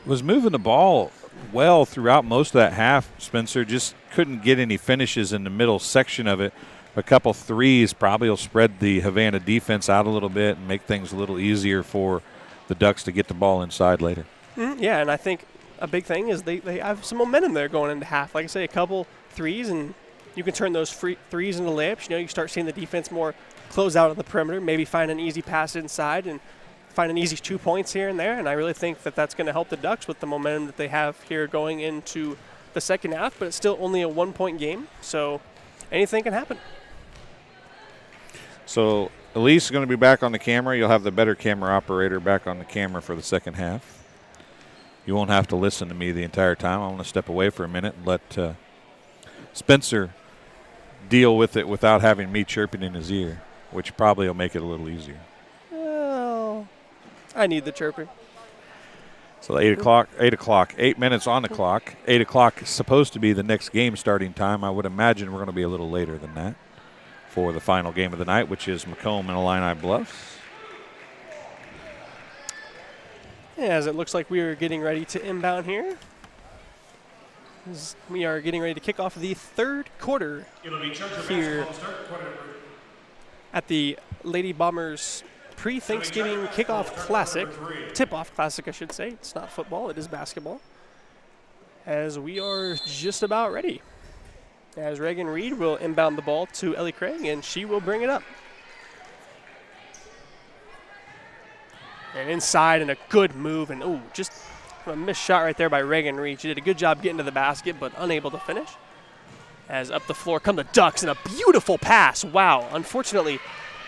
[SPEAKER 1] was moving the ball well throughout most of that half, Spencer. Just couldn't get any finishes in the middle section of it. A couple threes probably will spread the Havana defense out a little bit and make things a little easier for the Ducks to get the ball inside later.
[SPEAKER 2] Yeah, and I think a big thing is they have some momentum there going into half. Like I say, a couple threes, and you can turn those threes into layups. You know, you start seeing the defense more close out of the perimeter, maybe find an easy pass inside and find an easy 2 points here and there. And I really think that that's going to help the Ducks with the momentum that they have here going into the second half. But it's still only a 1-point game, so anything can happen.
[SPEAKER 1] So Elise is going to be back on the camera. You'll have the better camera operator back on the camera for the second half. You won't have to listen to me the entire time. I want to step away for a minute and let Spencer deal with it without having me chirping in his ear, which probably will make it a little easier.
[SPEAKER 2] Well, I need the chirping.
[SPEAKER 1] So 8 o'clock, 8 minutes on the clock. 8 o'clock is supposed to be the next game starting time. I would imagine we're going to be a little later than that for the final game of the night, which is Macomb and Illini Bluffs.
[SPEAKER 2] As it looks like we are getting ready to inbound here. As we are getting ready to kick off the third quarter here at the Lady Bombers pre-Thanksgiving kickoff classic, tip-off classic, I should say. It's not football, it is basketball. As we are just about ready. As Reagan Reed will inbound the ball to Ellie Craig, and she will bring it up. And inside, and a good move, and just a missed shot right there by Reagan Reed. She did a good job getting to the basket, but unable to finish. As up the floor come the Ducks, and a beautiful pass. Wow, unfortunately,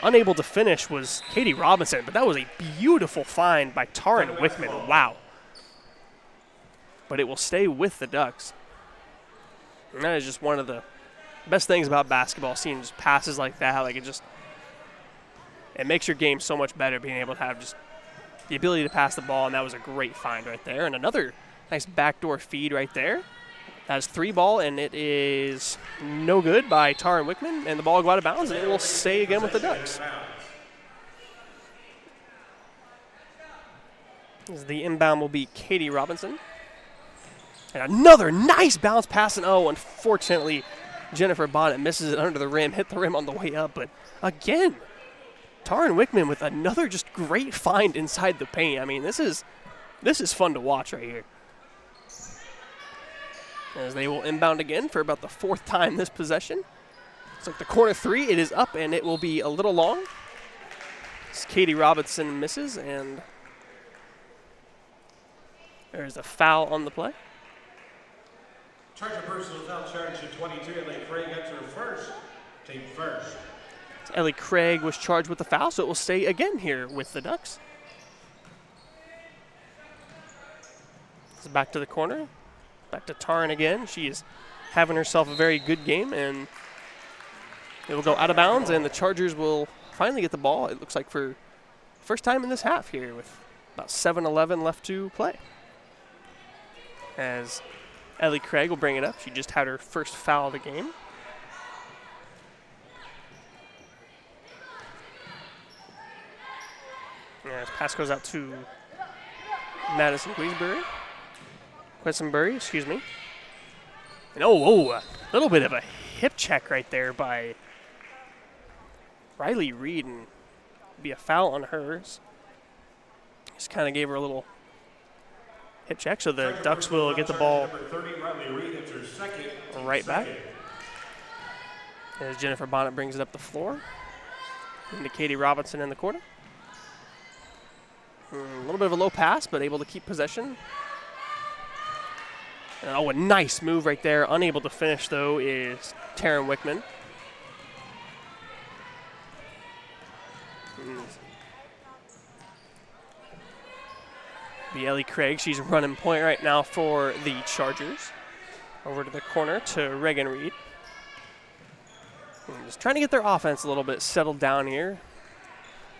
[SPEAKER 2] unable to finish was Katie Robinson, but that was a beautiful find by Taryn Wickman. Wow. But it will stay with the Ducks. And that is just one of the best things about basketball, seeing just passes like that. Like it makes your game so much better, being able to have just the ability to pass the ball, and that was a great find right there. And another nice backdoor feed right there. Has 3 ball, and it is no good by Taryn Wickman, and the ball will go out of bounds, and it will stay again with the Ducks. As the inbound will be Katie Robinson. And another nice bounce pass, and unfortunately, Jennifer Bonnet misses it under the rim, hit the rim on the way up, but again, Taryn Wickman with another just great find inside the paint. I mean, this is fun to watch right here. As they will inbound again for about the 4th time this possession. It's like the corner 3, it is up, and it will be a little long. As Katie Robinson misses, and there's a foul on the play.
[SPEAKER 3] Charge of personal foul charge to 22. Ellie Craig gets her first. Team first.
[SPEAKER 2] Ellie Craig was charged with the foul, so it will stay again here with the Ducks. It's back to the corner. Back to Taryn again. She is having herself a very good game, and it will go out of bounds, and the Chargers will finally get the ball, it looks like, for the first time in this half here with about 7:11 left to play. As Ellie Craig will bring it up. She just had her first foul of the game. As pass goes out to Madison Quessenbury, excuse me. And a little bit of a hip check right there by Riley Reed, and be a foul on hers. Just kind of gave her a little hip check, so the Ducks will get the ball right back. As Jennifer Bonnet brings it up the floor. Into Katie Robinson in the corner. A little bit of a low pass, but able to keep possession. And a nice move right there. Unable to finish, though, is Taryn Wickman. The Ellie Craig, she's running point right now for the Chargers. Over to the corner to Reagan Reed. And just trying to get their offense a little bit settled down here.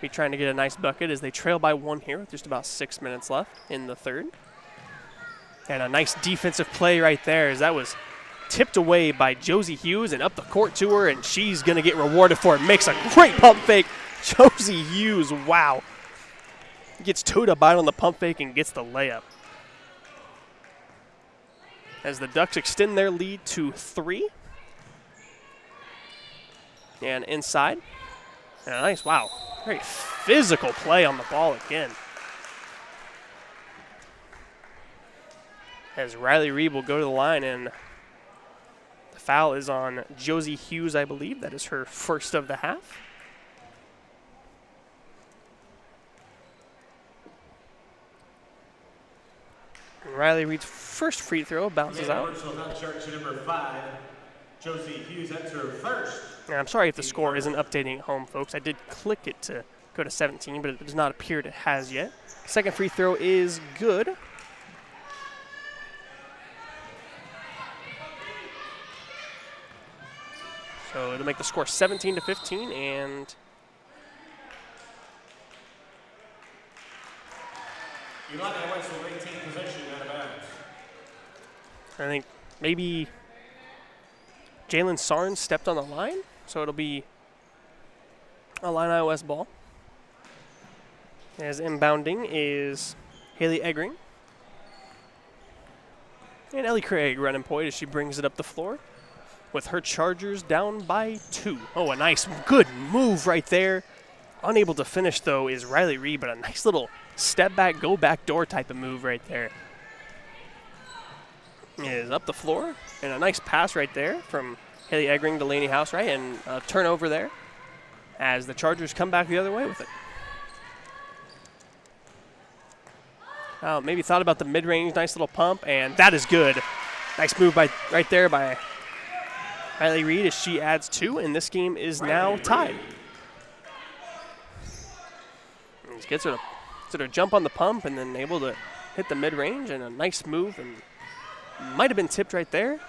[SPEAKER 2] Be trying to get a nice bucket as they trail by 1 here with just about 6 minutes left in the third. And a nice defensive play right there, as that was tipped away by Josie Hughes and up the court to her, and she's going to get rewarded for it. Makes a great pump fake. Josie Hughes, wow. Gets towed up on the pump fake and gets the layup. As the Ducks extend their lead to 3. And inside. And a nice, wow, very physical play on the ball again. As Riley Reed will go to the line, and the foul is on Josie Hughes, I believe. That is her first of the half. And Riley Reed's first free throw bounces out.
[SPEAKER 3] Number 5, Josie Hughes, that's her first.
[SPEAKER 2] And I'm sorry if the score isn't updating at home, folks. I did click it to go to 17, but it does not appear it has yet. Second free throw is good. So it'll make the score 17-15, and
[SPEAKER 3] Illini West will maintain
[SPEAKER 2] I think maybe Jalen Sarnes stepped on the line, so it'll be Illini West ball. As inbounding is Haley Eggering. And Ellie Craig running point as she brings it up the floor with her Chargers down by 2. Oh, a nice, good move right there. Unable to finish, though, is Riley Reed, but a nice little step back, go back door type of move right there. Is up the floor, and a nice pass right there from Haley Eggering to Lainey Housewright, and a turnover there as the Chargers come back the other way with it. Maybe thought about the mid-range, nice little pump, and that is good. Nice move right there by Riley Reed as she adds 2, and this game is now tied. She gets her to jump on the pump and then able to hit the mid-range, and a nice move, and might have been tipped right there.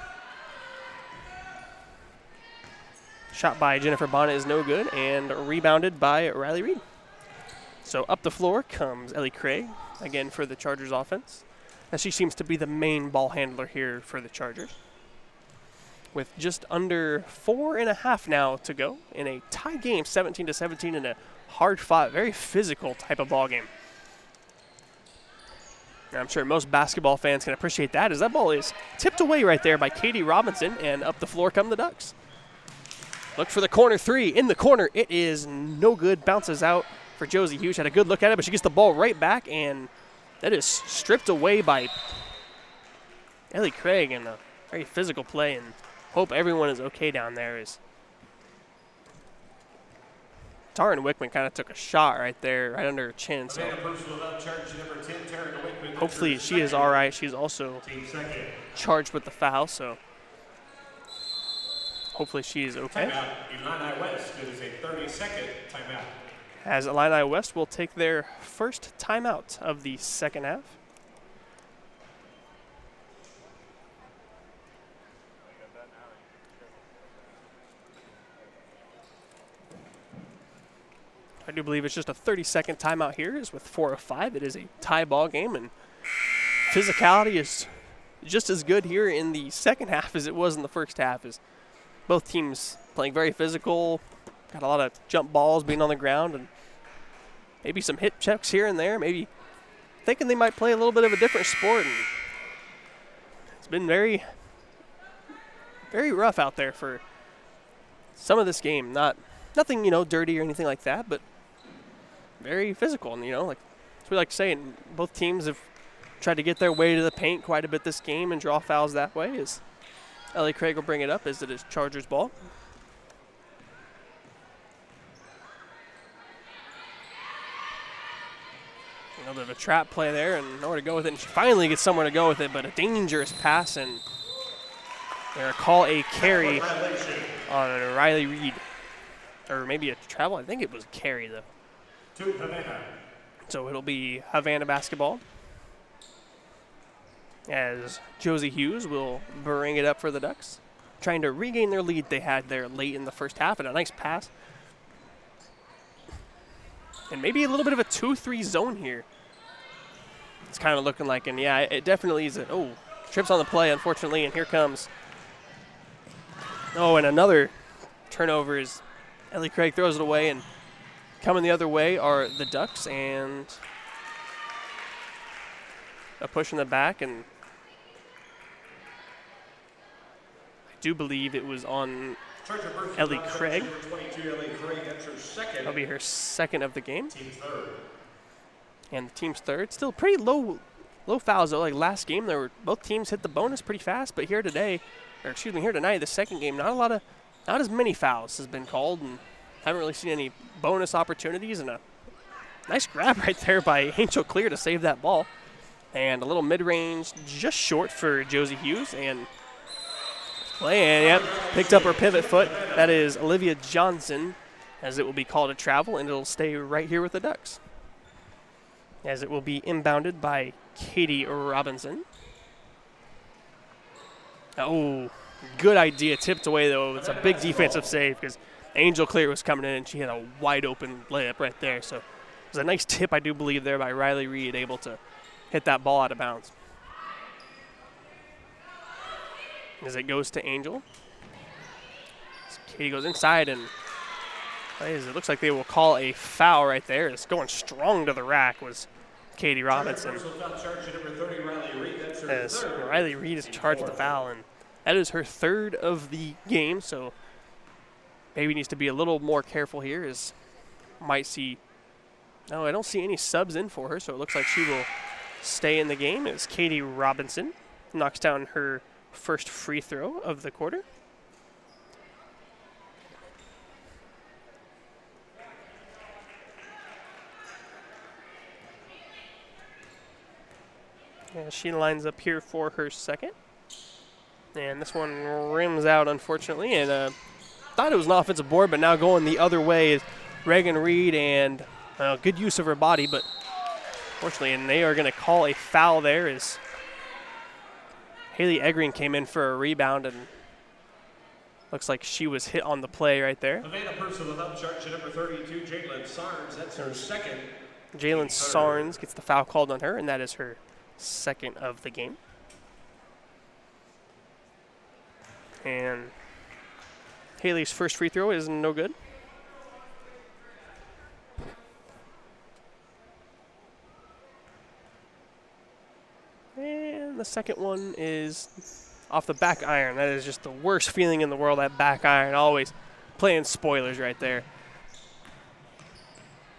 [SPEAKER 2] Shot by Jennifer Bonnet is no good, and rebounded by Riley Reed. So up the floor comes Ellie Craig, again for the Chargers offense, as she seems to be the main ball handler here for the Chargers. With just under 4.5 now to go in a tie game, 17-17, in a hard-fought, very physical type of ball game. And I'm sure most basketball fans can appreciate that, as that ball is tipped away right there by Katie Robinson, and up the floor come the Ducks. Look for the corner 3 in the corner. It is no good. Bounces out for Josie Hughes. Had a good look at it, but she gets the ball right back, and that is stripped away by Ellie Craig in a very physical play, and hope everyone is okay down there. As Taryn Wickman kind of took a shot right there, right under her chin. So hopefully she is all right. She's also charged with the foul, so hopefully she is okay.
[SPEAKER 3] Illini West, it is a 30-second timeout.
[SPEAKER 2] As Illini West will take their first timeout of the second half. I do believe it's just a 30-second timeout here, is with 4:05. It is a tie ball game, and physicality is just as good here in the second half as it was in the first half. As both teams playing very physical, got a lot of jump balls being on the ground, and maybe some hit checks here and there, maybe thinking they might play a little bit of a different sport. And it's been very, very rough out there for some of this game. Nothing, dirty or anything like that, but very physical. And, like we like to say, and both teams have tried to get their way to the paint quite a bit this game and draw fouls that way. As Ellie Craig will bring it up as it is Chargers ball. A little bit of a trap play there, and nowhere to go with it. And she finally gets somewhere to go with it, but a dangerous pass, and they're call a carry on Riley Reed. Or maybe a travel. I think it was a carry, though.
[SPEAKER 3] To Havana.
[SPEAKER 2] So it'll be Havana basketball, as Josie Hughes will bring it up for the Ducks, trying to regain their lead they had there late in the first half, and a nice pass. And maybe a little bit of a 2-3 zone here. It's kind of looking like, and yeah, it definitely is. Trips on the play, unfortunately, and here comes. Oh, and another turnover is Ellie Craig throws it away, and coming the other way are the Ducks, and a push in the back, and I do believe it was on Ellie Craig. That'll be her second of the game. And the team's third. Still pretty low fouls, though. Like last game, both teams hit the bonus pretty fast, but here tonight, the second game, not as many fouls has been called, and haven't really seen any bonus opportunities. And a nice grab right there by Angel Clear to save that ball. And a little mid-range, just short for Josie Hughes. And picked up her pivot foot. That is Olivia Johnson, as it will be called a travel, and it'll stay right here with the Ducks, as it will be inbounded by Katie Robinson. Oh, good idea. Tipped away, though. It's a big defensive save because Angel Clear was coming in, and she had a wide-open layup right there. So it was a nice tip, I do believe, there by Riley Reed, able to hit that ball out of bounds. as it goes to Angel. So Katie goes inside, and it looks like they will call a foul right there. It's going strong to the rack was Katie Robinson. As Riley Reed is charged with the foul, and that is her third of the game, so maybe needs to be a little more careful here as might see. No, I don't see any subs in for her, so it looks like she will stay in the game as Katie Robinson knocks down her first free throw of the quarter. And she lines up here for her second. And this one rims out, unfortunately. And thought it was an offensive board, but now going the other way is Reagan Reed, and good use of her body, but unfortunately, and they are going to call a foul there as Haley Eggering came in for a rebound, and looks like she was hit on the play right there.
[SPEAKER 3] Havana personal foul charge to number 32, Jalen Sarnes. That's her second.
[SPEAKER 2] Jalen Sarnes gets the foul called on her, and that is her second of the game. And Haley's first free throw is no good. And the second one is off the back iron. That is just the worst feeling in the world, that back iron. Always playing spoilers right there.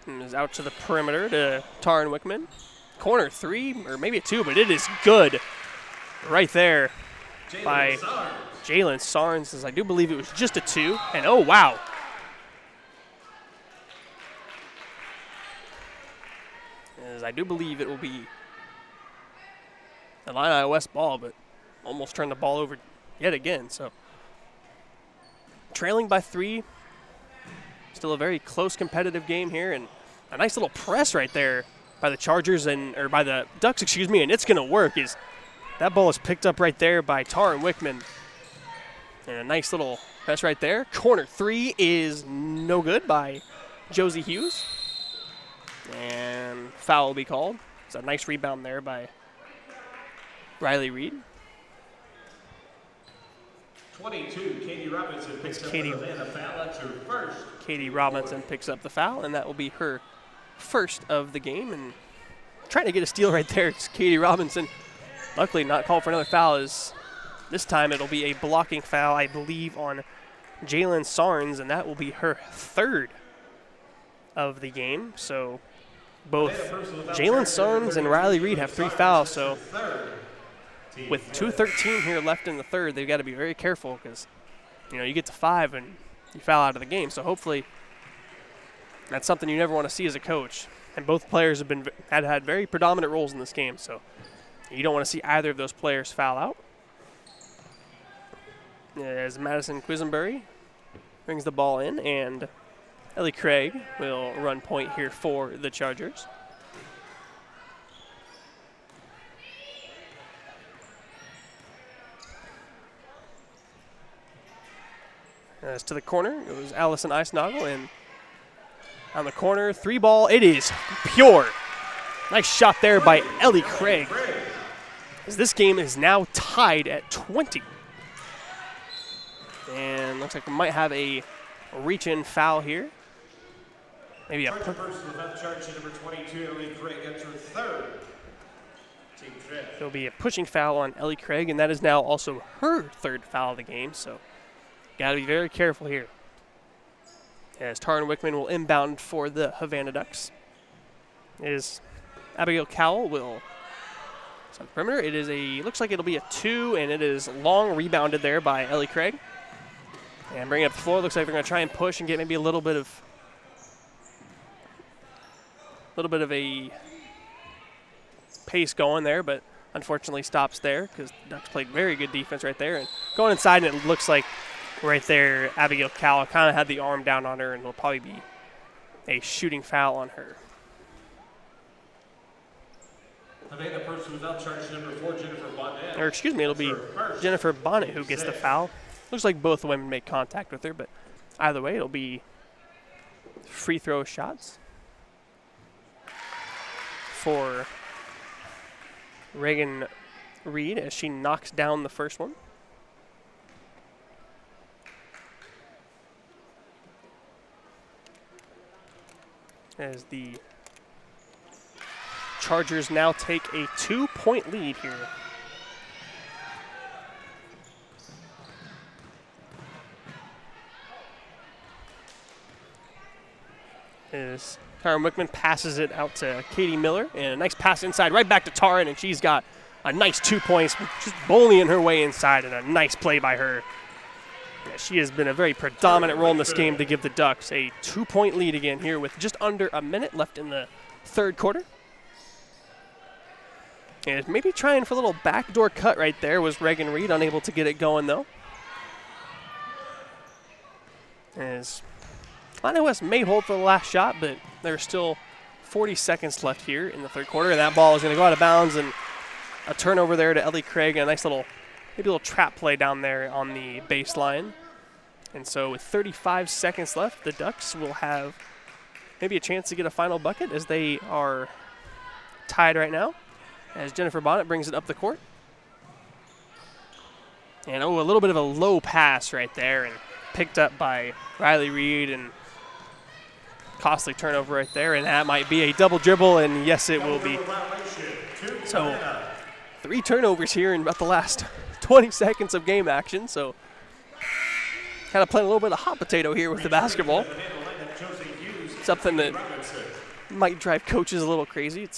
[SPEAKER 2] And is out to the perimeter to Taryn Wickman. Corner three, or maybe a two, but it is good right there by Jalen Sarnes, as I do believe it was just a two. And oh, wow. As I do believe it will be Illini West ball, but almost turned the ball over yet again. So trailing by 3. Still a very close competitive game here, and a nice little press right there by the Chargers or by the Ducks, excuse me, and it's going to work. Is that ball is picked up right there by Taryn Wickman. And a nice little press right there. Corner three is no good by Josie Hughes. And foul will be called. It's a nice rebound there by Riley Reed.
[SPEAKER 3] 22, Katie Robinson picks up the Havana foul. That's her first.
[SPEAKER 2] Katie Robinson picks up the foul, and that will be her first of the game. And trying to get a steal right there. It's Katie Robinson. Luckily not called for another foul. As this time it'll be a blocking foul, I believe, on Jalen Sarnes, and that will be her third of the game. So both Jalen Sarnes and Riley Reed have 3 fouls. So with 2:13 here left in the third, they've got to be very careful because, you get to 5 and you foul out of the game. So hopefully that's something you never want to see as a coach. And both players have had very predominant roles in this game. So you don't want to see either of those players foul out. As Madison Quisenberry brings the ball in, and Ellie Craig will run point here for the Chargers. As to the corner goes Allison Eisnagel, and on the corner, 3-ball, it is pure. Nice shot there by Ellie Craig, as this game is now tied at 20. And looks like we might have a reach-in foul here. Maybe a
[SPEAKER 3] personal foul charge to number 22, Ellie Craig. That's her third. Team fifth.
[SPEAKER 2] There'll be a pushing foul on Ellie Craig, and that is now also her third foul of the game. So got to be very careful here. As Taryn Wickman will inbound for the Havana Ducks. Is Abigail Cowell will on the perimeter. It is looks like it'll be a 2, and it is long rebounded there by Ellie Craig. And bring it up the floor. Looks like they're going to try and push and get maybe a little bit of a pace going there, but unfortunately stops there because the Ducks played very good defense right there. And going inside, and it looks like right there, Abigail Cowell kind of had the arm down on her, and it'll probably be a shooting foul on her.
[SPEAKER 3] Havana personal foul charge number 4, Jennifer Bonnet.
[SPEAKER 2] Or excuse me, it'll be Jennifer Bonnet who gets the foul. Looks like both women made contact with her, but either way, it'll be free throw shots for Reagan Reed as she knocks down the first one. as the Chargers now take a 2-point lead here. As Tara Wickman passes it out to Katie Miller, and a nice pass inside right back to Taran, and she's got a nice 2 points, just bullying her way inside, and a nice play by her. Yeah, she has been a very predominant role in this game to give the Ducks a 2-point lead again here with just under a minute left in the third quarter. And maybe trying for a little backdoor cut right there was Reagan Reed, unable to get it going though. As Illini West may hold for the last shot, but there's still 40 seconds left here in the third quarter, and that ball is going to go out of bounds, and a turnover there to Ellie Craig, and a nice little, maybe a little trap play down there on the baseline. And so with 35 seconds left, the Ducks will have maybe a chance to get a final bucket as they are tied right now, as Jennifer Bonnet brings it up the court. And a little bit of a low pass right there, and picked up by Riley Reed, and costly turnover right there, and that might be a double dribble, and yes, it will be. So 3 turnovers here in about the last 20 seconds of game action, so kind of playing a little bit of hot potato here with the basketball. Something that might drive coaches a little crazy.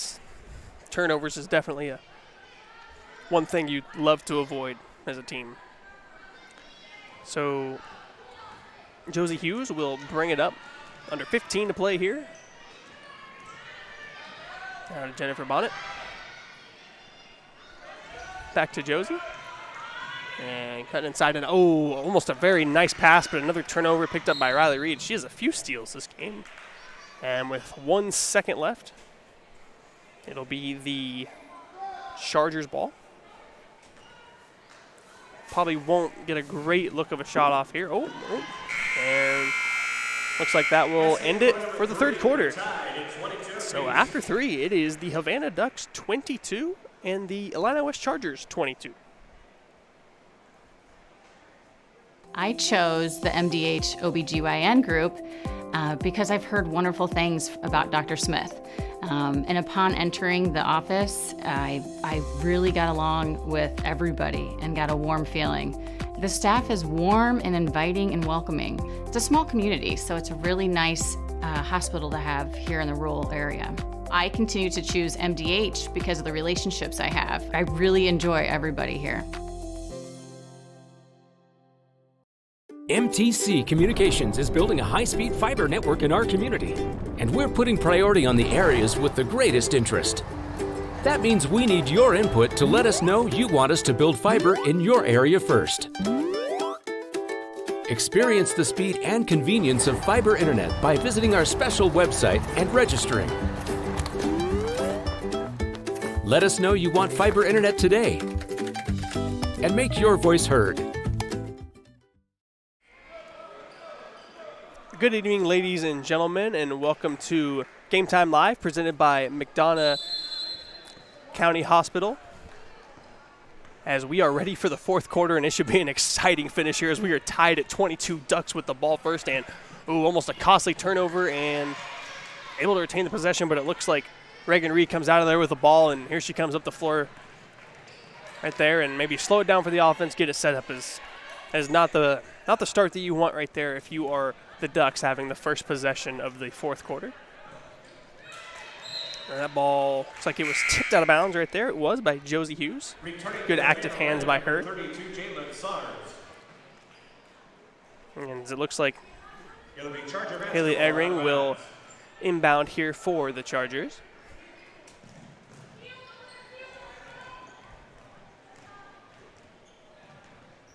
[SPEAKER 2] Turnovers is definitely one thing you'd love to avoid as a team. So Josie Hughes will bring it up. Under 15 to play here. Now to Jennifer Bonnet. Back to Josie. And cutting inside, and almost a very nice pass, but another turnover picked up by Riley Reed. She has a few steals this game. And with 1 second left, it'll be the Chargers ball. Probably won't get a great look of a shot off here. And looks like that will end it for the third quarter. So after 3, it is the Havana Ducks 22 and the Illini West Chargers 22.
[SPEAKER 4] I chose the MDH OBGYN group because I've heard wonderful things about Dr. Smith. And upon entering the office, I really got along with everybody and got a warm feeling. The staff is warm and inviting and welcoming. It's a small community, so it's a really nice hospital to have here in the rural area. I continue to choose MDH because of the relationships I have. I really enjoy everybody here.
[SPEAKER 8] MTC Communications is building a high-speed fiber network in our community, and we're putting priority on the areas with the greatest interest. That means we need your input to let us know you want us to build fiber in your area first. Experience the speed and convenience of fiber internet by visiting our special website and registering. Let us know you want fiber internet today, and make your voice heard.
[SPEAKER 2] Good evening, ladies and gentlemen, and welcome to Game Time Live, presented by McDonough County Hospital. As we are ready for the fourth quarter, and it should be an exciting finish here as we are tied at 22 Ducks with the ball first, and almost a costly turnover, and able to retain the possession, but it looks like Reagan Reed comes out of there with the ball, and here she comes up the floor right there, and maybe slow it down for the offense, get it set up as not the start that you want right there if you are the Ducks having the first possession of the fourth quarter. And that ball looks like it was tipped out of bounds right there. It was by Josie Hughes. Good active hands by her. And it looks like Haley Eggering will inbound here for the Chargers.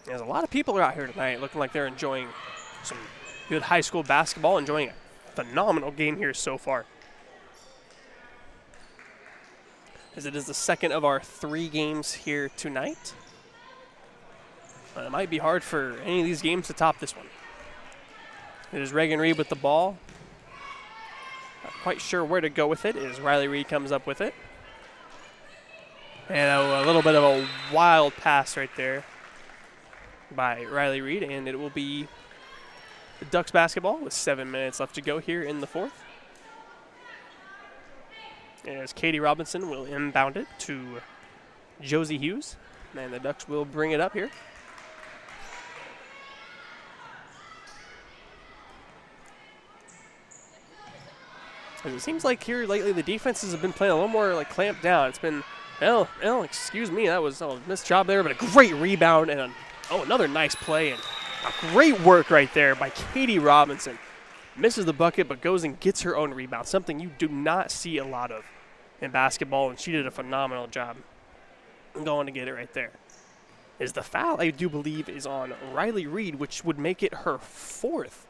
[SPEAKER 2] There's a lot of people out here tonight looking like they're enjoying some good high school basketball, enjoying a phenomenal game here so far. As it is the second of our 3 games here tonight. It might be hard for any of these games to top this one. It is Reagan Reed with the ball. Not quite sure where to go with it as Riley Reed comes up with it. And a little bit of a wild pass right there by Riley Reed, and it will be the Ducks basketball with 7 minutes left to go here in the fourth. As Katie Robinson will inbound it to Josie Hughes. And the Ducks will bring it up here. And it seems like here lately the defenses have been playing a little more like clamped down. It's been, excuse me, that was a missed job there, but a great rebound and another nice play and a great work right there by Katie Robinson. Misses the bucket but goes and gets her own rebound, something you do not see a lot of in basketball, and she did a phenomenal job going to get it right there. Is the foul, I do believe, is on Riley Reed, which would make it her 4th.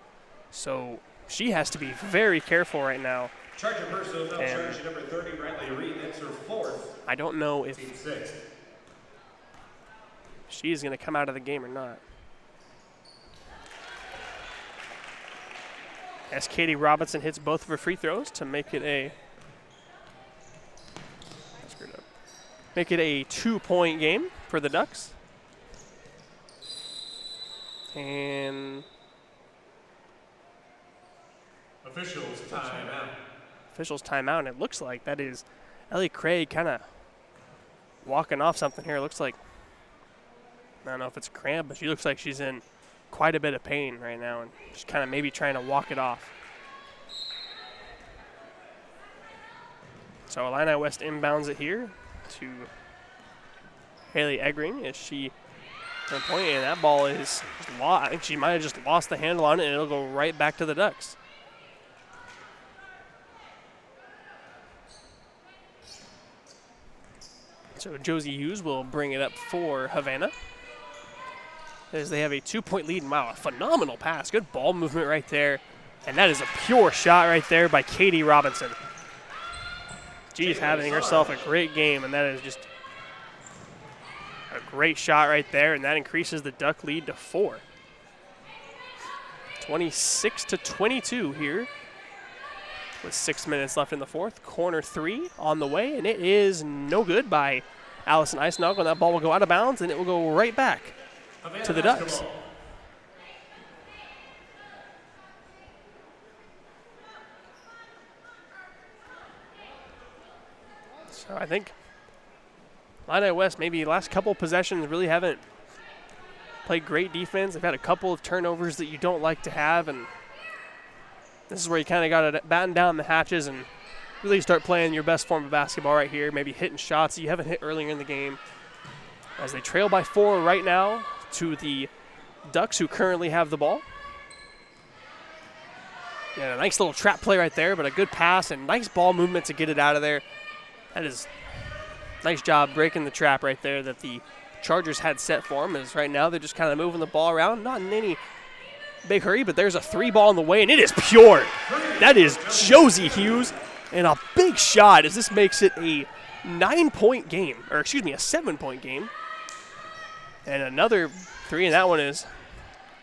[SPEAKER 2] So she has to be very careful right now.
[SPEAKER 3] Charger personal foul charge number 30, Riley Reed. That's her 4th.
[SPEAKER 2] I don't know if
[SPEAKER 3] Team 6th.
[SPEAKER 2] she's going to come out of the game or not. As Katie Robinson hits both of her free throws to make it a 2-point game for the Ducks. And
[SPEAKER 3] officials timeout.
[SPEAKER 2] Officials timeout, and it looks like that is Ellie Craig kind of walking off something here. It looks like, I don't know if it's cramp, but she looks like she's in quite a bit of pain right now and just kind of maybe trying to walk it off. So Illini West inbounds it here to Haley Eggering as she point, and that ball is lost. I think she might have just lost the handle on it, and it'll go right back to the Ducks. So Josie Hughes will bring it up for Havana as they have a 2-point lead. And wow, a phenomenal pass. Good ball movement right there. And that is a pure shot right there by Katie Robinson. She's having herself a great game, and that is just a great shot right there, and that increases the Duck lead to 4. 26-22 here with 6 minutes left in the 4th. Corner 3 on the way, and it is no good by Allison Eisnogel, and that ball will go out of bounds, and it will go right back to the Ducks. So I think Illini West, maybe last couple possessions, really haven't played great defense. They've had a couple of turnovers that you don't like to have, and this is where you kind of got to batten down the hatches and really start playing your best form of basketball right here, maybe hitting shots that you haven't hit earlier in the game. As they trail by 4 right now to the Ducks, who currently have the ball. Yeah, a nice little trap play right there, but a good pass and nice ball movement to get it out of there. That is nice job breaking the trap right there that the Chargers had set for them. As right now they're just kind of moving the ball around, not in any big hurry, but there's a 3 ball in the way, and it is pure. That is Josie Hughes, and a big shot as this makes it a 9-point game, or excuse me, a 7-point game. And another 3, and that one is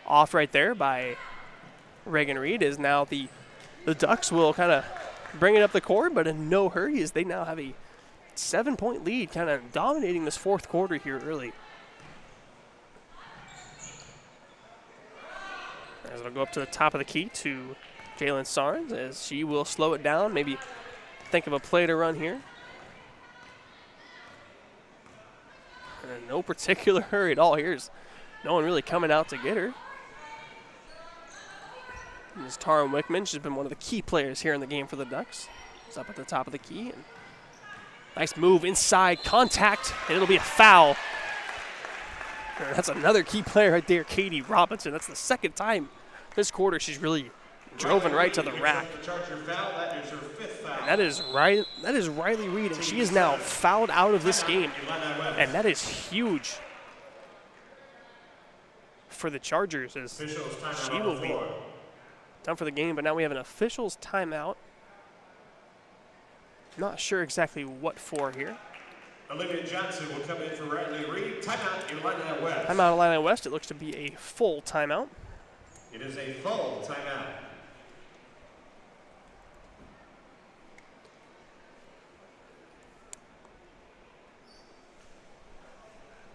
[SPEAKER 2] off right there by Reagan Reed. Is now the Ducks will kind of bring it up the court, but in no hurry as they now have a 7-point lead, kind of dominating this 4th quarter here early. As it'll go up to the top of the key to Jalen Sarnes as she will slow it down, maybe think of a play to run here. And in no particular hurry at all. Here's no one really coming out to get her. And this Tara Wickman, she's been one of the key players here in the game for the Ducks. It's up at the top of the key. And nice move inside, contact, and it'll be a foul. And that's another key player right there, Katie Robinson. That's the 2nd time this quarter she's really driven right to the rack. And that is Riley Reed, and she is now fouled out of this game. And that is huge for the Chargers, as she will be done for the game. But now we have an officials timeout. Not sure exactly what for here.
[SPEAKER 3] Olivia Johnson will come in for Riley Reed. Timeout, Illini West.
[SPEAKER 2] Timeout, Illini West. It looks to be a full timeout.
[SPEAKER 3] It is a full timeout.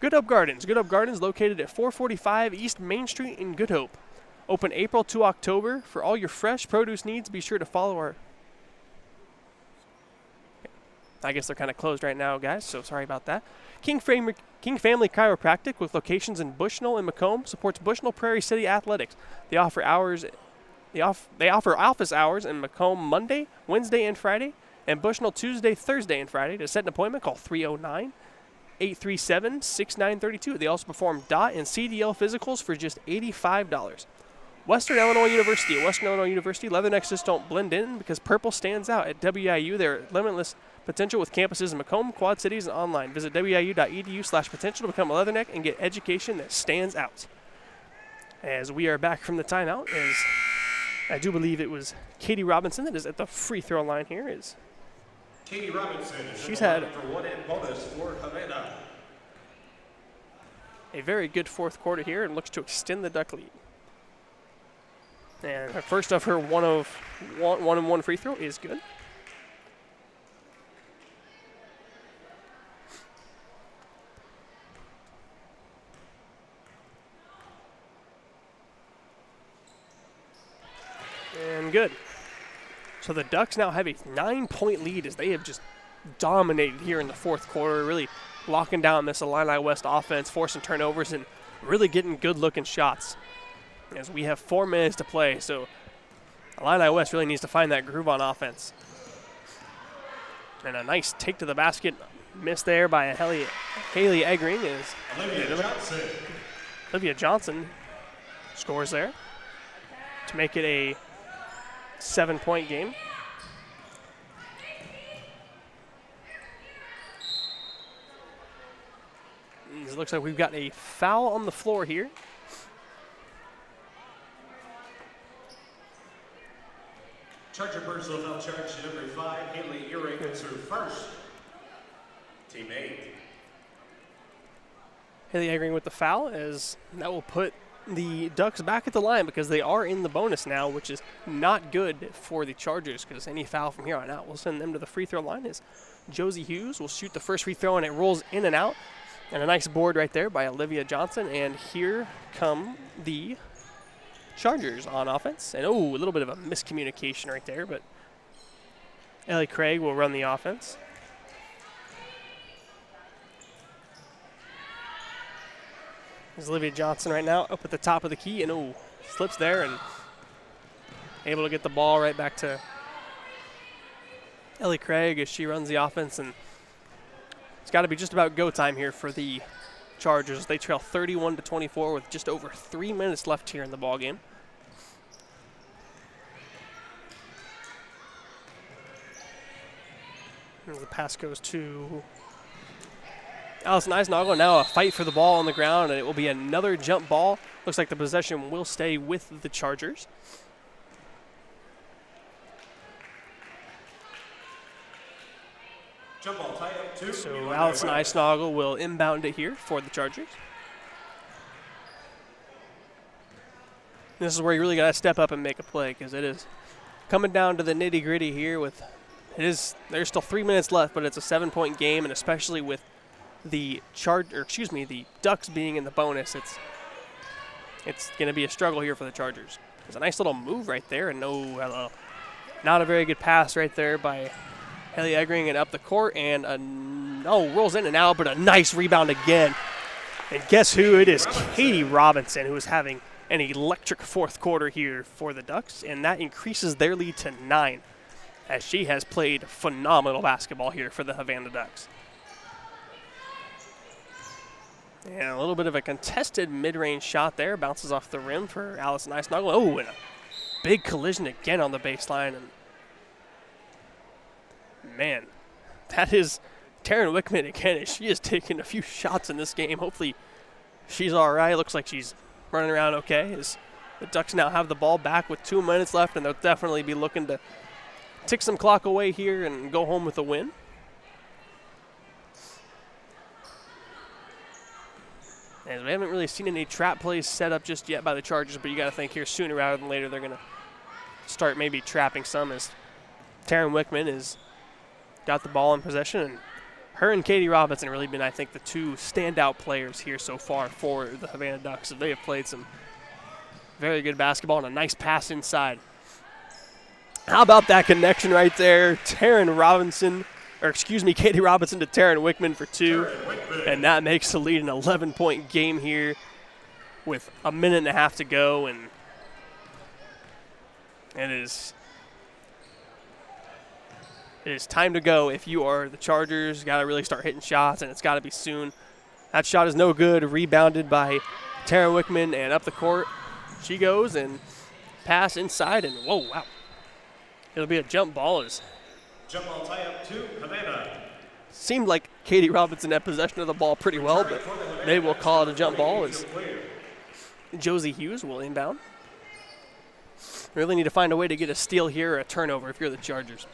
[SPEAKER 2] Good Hope Gardens. Good Hope Gardens located at 445 East Main Street in Good Hope. Open April to October. For all your fresh produce needs, be sure to follow our I guess they're kind of closed right now, guys, so sorry about that. King Family Chiropractic, with locations in Bushnell and Macomb, supports Bushnell-Prairie City athletics. They offer office hours in Macomb Monday, Wednesday, and Friday, and Bushnell Tuesday, Thursday, and Friday. To set an appointment, call 309-837-6932. They also perform DOT and CDL physicals for just $85. Western Illinois University. At Western Illinois University, leathernecks just don't blend in because purple stands out. At WIU, there are limitless potential with campuses in Macomb, Quad Cities, and online. Visit wiu.edu/potential to become a leatherneck and get education that stands out. As we are back from the timeout, as I do believe it was Katie Robinson that is at the free throw line here.
[SPEAKER 3] Katie Robinson.
[SPEAKER 2] She's had
[SPEAKER 3] for one in bonus for Havana.
[SPEAKER 2] a very good fourth quarter here and looks to extend the Duck lead. And her first of her one-on-one free throw is good. And good. So the Ducks now have a 9-point lead as they have just dominated here in the fourth quarter, really locking down this Illini West offense, forcing turnovers, and really getting good-looking shots. As we have 4 minutes to play, so Illini West really needs to find that groove on offense. And a nice take to the basket, missed there by Haley Eggering. Olivia Johnson scores there to make it a 7-point game. It looks like we've got a foul on the floor here.
[SPEAKER 3] Charger personal foul charge to number 5, Haley Earring. It's her first. Team 8.
[SPEAKER 2] Haley Eggering with the foul, as that will put the Ducks back at the line because they are in the bonus now, which is not good for the Chargers because any foul from here on out will send them to the free throw line. As Josie Hughes will shoot the first free throw and it rolls in and out. And a nice board right there by Olivia Johnson. And here come the Chargers on offense. And, a little bit of a miscommunication right there, but Ellie Craig will run the offense. There's Olivia Johnson right now up at the top of the key, and slips there and able to get the ball right back to Ellie Craig as she runs the offense. And it's got to be just about go time here for the Chargers. They trail 31-24 with just over 3 minutes left here in the ball game. And the pass goes to Allison Eisnagel. Now a fight for the ball on the ground, and it will be another jump ball. Looks like the possession will stay with the Chargers.
[SPEAKER 3] Jump ball tie up 2.
[SPEAKER 2] So Allison Eisnagel will inbound it here for the Chargers. This is where you really got to step up and make a play because it is coming down to the nitty-gritty here. There's still 3 minutes left, but it's a 7-point game, and especially with the the Ducks being in the bonus, it's going to be a struggle here for the Chargers. There's a nice little move right there, and not a very good pass right there by Haley Eggering and up the court, and rolls in and out, but a nice rebound again. And guess who? It is Katie Robinson, who is having an electric fourth quarter here for the Ducks, and that increases their lead to 9, as she has played phenomenal basketball here for the Havana Ducks. And a little bit of a contested mid-range shot there, bounces off the rim for Allison Eisnagel. And a big collision again on the baseline, and man, that is Taryn Wickman again, as she is taking a few shots in this game. Hopefully she's all right. Looks like she's running around okay, as the Ducks now have the ball back with 2 minutes left, and they'll definitely be looking to tick some clock away here and go home with a win. As we haven't really seen any trap plays set up just yet by the Chargers, but you got to think here sooner rather than later they're going to start maybe trapping some, as Taryn Wickman has got the ball in possession, and her and Katie Robinson have really been, I think, the two standout players here so far for the Havana Ducks. So they have played some very good basketball and a nice pass inside. How about that connection right there? Taryn Robinson Katie Robinson to Taryn Wickman for 2. And that makes the lead an 11-point game here with a minute and a half to go. And it is time to go if you are the Chargers. Got to really start hitting shots, and it's got to be soon. That shot is no good. Rebounded by Taryn Wickman, and up the court she goes, and pass inside, and whoa, wow. It'll be a jump ball.
[SPEAKER 3] Jump ball tie up to Havana.
[SPEAKER 2] Seemed like Katie Robinson had possession of the ball pretty well, but they will call it a jump ball as Josie Hughes will inbound. Really need to find a way to get a steal here or a turnover if you're the Chargers.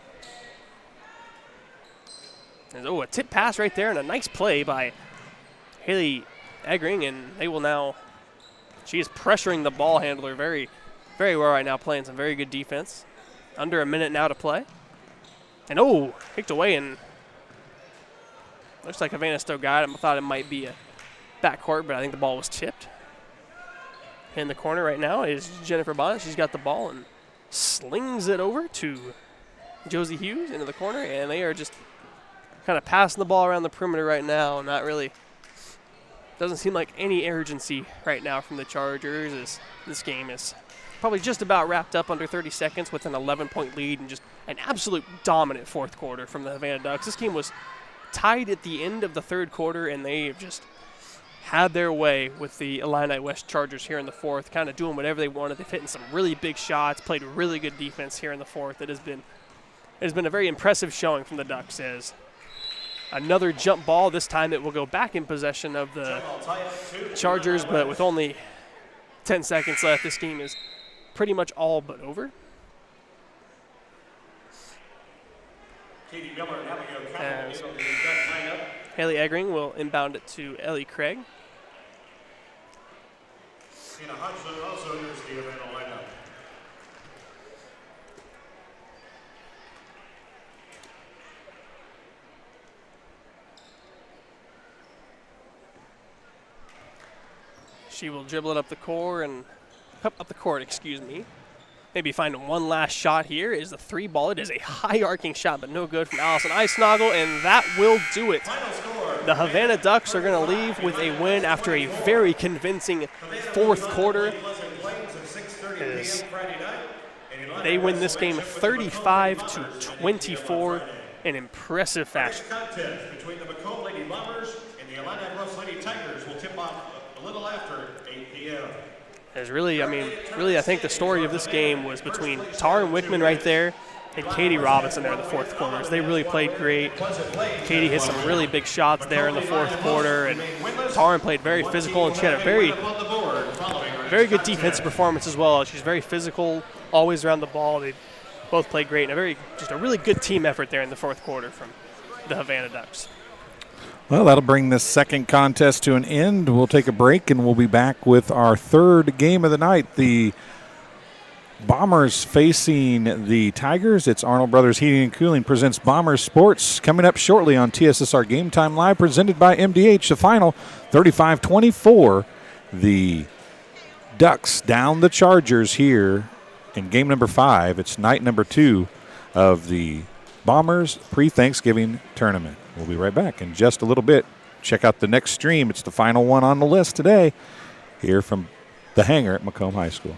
[SPEAKER 2] And, a tip pass right there and a nice play by Haley Eggering, and they will now, she is pressuring the ball handler very, very well right now, playing some very good defense. Under a minute now to play. And kicked away, and looks like Havana still got it. I thought it might be a backcourt, but I think the ball was tipped. In the corner right now is Jennifer Bonnet. She's got the ball and slings it over to Josie Hughes into the corner, and they are just kind of passing the ball around the perimeter right now. Not really, doesn't seem like any urgency right now from the Chargers, as this game is probably just about wrapped up under 30 seconds with an 11-point lead and just an absolute dominant fourth quarter from the Havana Ducks. This game was tied at the end of the third quarter, and they have just had their way with the Illini West Chargers here in the fourth, kind of doing whatever they wanted. They've hit some really big shots, played really good defense here in the fourth. It has been a very impressive showing from the Ducks, as another jump ball. This time it will go back in possession of the Chargers, but with only 10 seconds left, this game is pretty much all but over. As Haley Eggering will inbound it to Ellie Craig.
[SPEAKER 3] Hudson also enters the Havana lineup.
[SPEAKER 2] She will dribble it up the court Maybe find one last shot here. Is the 3 ball. It is a high arcing shot, but no good from Allison Eisnagel, and that will do it. The Havana Ducks are going to leave with a win after a very convincing fourth quarter. They win this game 35-24 in impressive fashion.
[SPEAKER 3] Contest between the Macomb Lady Bombers and the Illini West Lady Tigers will tip off a little after 8 p.m.
[SPEAKER 2] I think the story of this game was between Taryn Wickman right there and Katie Robinson there in the fourth quarter. They really played great. Katie hit some really big shots there in the fourth quarter, and Taryn played very physical, and she had a very, very good defensive performance as well. She's very physical, always around the ball. They both played great, and just a really good team effort there in the fourth quarter from the Havana Ducks.
[SPEAKER 1] Well, that'll bring this second contest to an end. We'll take a break, and we'll be back with our third game of the night. The Bombers facing the Tigers. It's Arnold Brothers Heating and Cooling presents Bombers Sports, coming up shortly on TSSR Game Time Live, presented by MDH. The final, 35-24. The Ducks down the Chargers here in game number 5. It's night number 2 of the Bombers pre-Thanksgiving tournament. We'll be right back in just a little bit. Check out the next stream. It's the final one on the list today here from the hangar at Macomb High School.